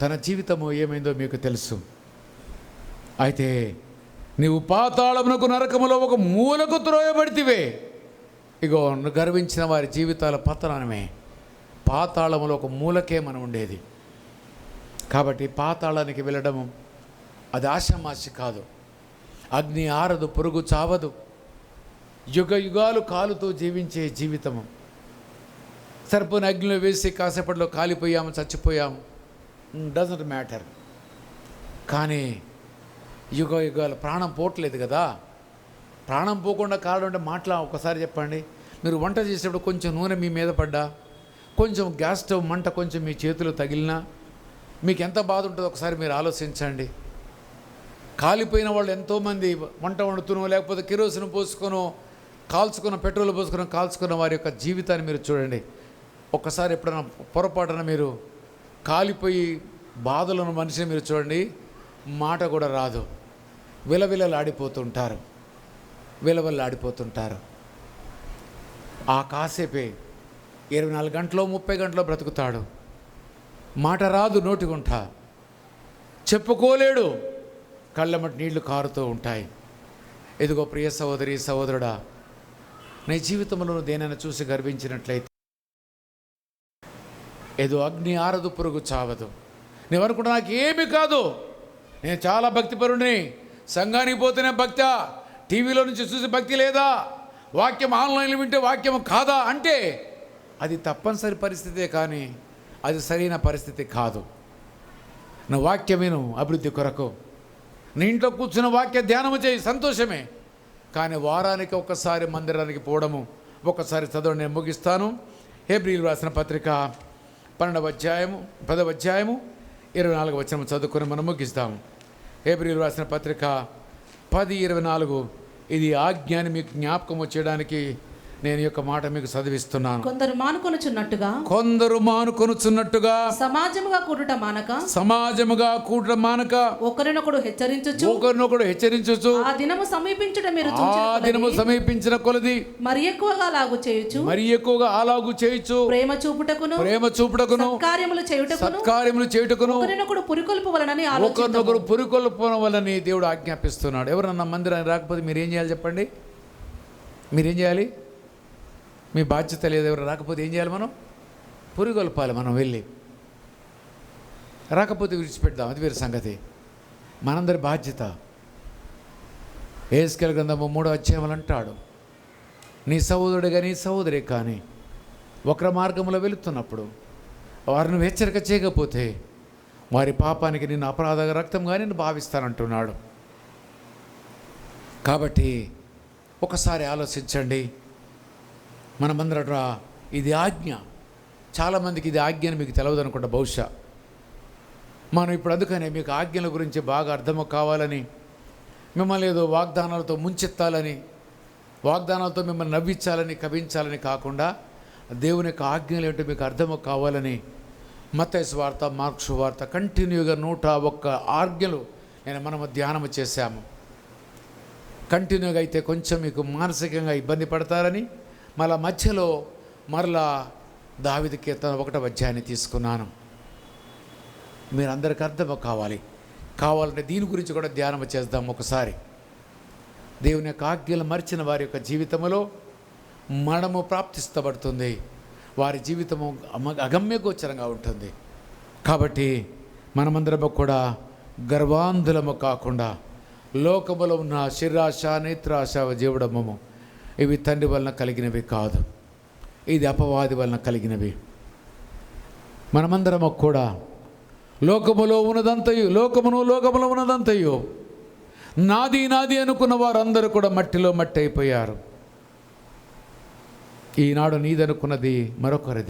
తన జీవితము ఏమైందో మీకు తెలుసు. అయితే నీవు పాతాళమునకు నరకములో ఒక మూలకు త్రోయబడితివే. ఇగో గర్వించిన వారి జీవితాల పతనమే. పాతాళములో ఒక మూలకే మనం ఉండేది. కాబట్టి పాతాళానికి వెళ్ళడము అది ఆషామాషి కాదు. అగ్ని ఆరదు, పురుగు చావదు. యుగ యుగాలు కాలుతూ జీవించే జీవితము. సర్పను అగ్నిలో వేసి కాసేపట్లో కాలిపోయాము, చచ్చిపోయాము, డజంట్ మ్యాటర్. కానీ యుగ యుగాలు ప్రాణం పోవట్లేదు కదా. ప్రాణం పోకుండా కాలడం అంటే మాటలా? ఒకసారి చెప్పండి. మీరు వంట చేసేటప్పుడు కొంచెం నూనె మీ మీద పడ్డా, కొంచెం గ్యాస్ స్టవ్ మంట కొంచెం మీ చేతిలో తగిలినా మీకు ఎంత బాధ ఉంటుందో ఒకసారి మీరు ఆలోచించండి. కాలిపోయిన వాళ్ళు ఎంతోమంది వంట వండుతునో, లేకపోతే కిరోసిన్ పోసుకొనో, కాల్చుకున్న పెట్రోల్ పోసుకుని కాల్చుకున్న వారి యొక్క జీవితాన్ని మీరు చూడండి. ఒక్కసారి ఎప్పుడైనా పొరపాటున మీరు కాలిపోయి బాధలను మనిషిని మీరు చూడండి, మాట కూడా రాదు. విలవిలలాడిపోతుంటారు. ఆ కాసేపే 24 గంటలో 30 గంటలో బ్రతుకుతాడు. మాట రాదు, నోటిగుంట చెప్పుకోలేడు, కళ్ళమటి నీళ్లు కారుతూ ఉంటాయి. ఇదిగో ప్రియ సహోదరి సహోదరుడా, నీ జీవితంలో దేనైనా చూసి గర్వించినట్లయితే ఏదో అగ్ని ఆరదు, పురుగు చావదు. నువ్వనుకుంటా నాకు ఏమి కాదు, నేను చాలా భక్తిపరుడిని, సంఘానికి పోతేనే భక్త, టీవీలో నుంచి చూసి భక్తి లేదా, వాక్యం ఆన్లైన్లో వింటే వాక్యం కాదా అంటే అది తప్పనిసరి పరిస్థితే, కానీ అది సరైన పరిస్థితి కాదు. నువ్వు వాక్యం విను అభివృద్ధి కొరకు. నీ ఇంట్లో కూర్చున్న వాక్య ధ్యానము చేయి, సంతోషమే. కానీ వారానికి ఒక్కసారి మందిరానికి పోవడము, ఒక్కసారి చదవడం. నేను ముగిస్తాను. హెబ్రీయులకు రాసిన పత్రిక 12వ అధ్యాయము 10వ అధ్యాయము 24వ వచనం చదువుకొని మనం ముగిస్తాము. హెబ్రీయులకు రాసిన పత్రిక 10:24. ఇది ఆజ్ఞాన్ని మీకు జ్ఞాపకం చేయడానికి నేను యొక్క మాట మీకు చదివిస్తున్నాను. కొందరు మానుకొనుచున్నట్టుగా సమాజముగా కూడుట మానక ఒకరినొకడు హెచ్చరించుచు ఆ దినము సమీపించిన కొలది మరి ఎక్కువగా అలాగు చేయుచు ప్రేమ చూపుటకును సత్కార్యములు చేయుటకును ఒకరినొకడు పురికొల్పవలనని దేవుడు ఆజ్ఞాపిస్తున్నాడు. ఎవరన్నా మందిరానికి రాకపోతే మీరేం చేయాలి చెప్పండి? మీరేం చేయాలి? మీ బాధ్యత లేదు. ఎవరు రాకపోతే ఏం చేయాలి? మనం పురిగొల్పాలి. మనం వెళ్ళి రాకపోతే విడిచిపెడదాం, అది వేరే సంగతి. మనందరి బాధ్యత. యెహెజ్కేలు గ్రంథము 3వ అధ్యాయం అంటాడు, నీ సహోదరుడు కానీ సహోదరి కానీ వక్ర మార్గంలో వెళుతున్నప్పుడు వారిని హెచ్చరిక చేయకపోతే వారి పాపానికి నిన్ను అపరాధ రక్తంగా నేను భావిస్తానంటున్నాడు. కాబట్టి ఒకసారి ఆలోచించండి. మనమందరం ఇది ఆజ్ఞ. చాలామందికి ఇది ఆజ్ఞ అని మీకు తెలియదు అనుకుంటా బహుశా. మనం ఇప్పుడు అందుకనే మీకు ఆజ్ఞల గురించి బాగా అర్థం కావాలని, మిమ్మల్ని ఏదో వాగ్దానాలతో ముంచెత్తాలని, వాగ్దానాలతో మిమ్మల్ని నవ్వించాలని, కవించాలని కాకుండా దేవుని యొక్క ఆజ్ఞలు ఏంటో మీకు అర్థం కావాలని మత్తయి సువార్త, మార్కు సువార్త కంటిన్యూగా 101 ఆజ్ఞలు మనము ధ్యానము చేశాము. కంటిన్యూగా అయితే కొంచెం మీకు మానసికంగా ఇబ్బంది పడతారని మరలా దావీదు కీర్తన 1వ అధ్యాయాన్ని తీసుకున్నాను. మీరందరికీ అర్థం కావాలంటే దీని గురించి కూడా ధ్యానం చేద్దాం ఒకసారి. దేవుని యొక్క ఆజ్ఞలు మరిచిన వారి యొక్క జీవితంలో మరణము ప్రాప్తిస్తబడుతుంది. వారి జీవితము అగమ్యగోచరంగా ఉంటుంది. కాబట్టి మనమందరము కూడా గర్వాంధులము కాకుండా లోకములో ఉన్న శరీరాశ, నేత్రాశ, జీవడము ఇవి తండ్రి వలన కలిగినవి కాదు, ఇది అపవాది వలన కలిగినవి. మనమందరము కూడా లోకములో ఉన్నదంతయు నాది అనుకున్న వారందరూ కూడా మట్టిలో మట్టి అయిపోయారు. ఈనాడు నీదనుకున్నది మరొకరిది.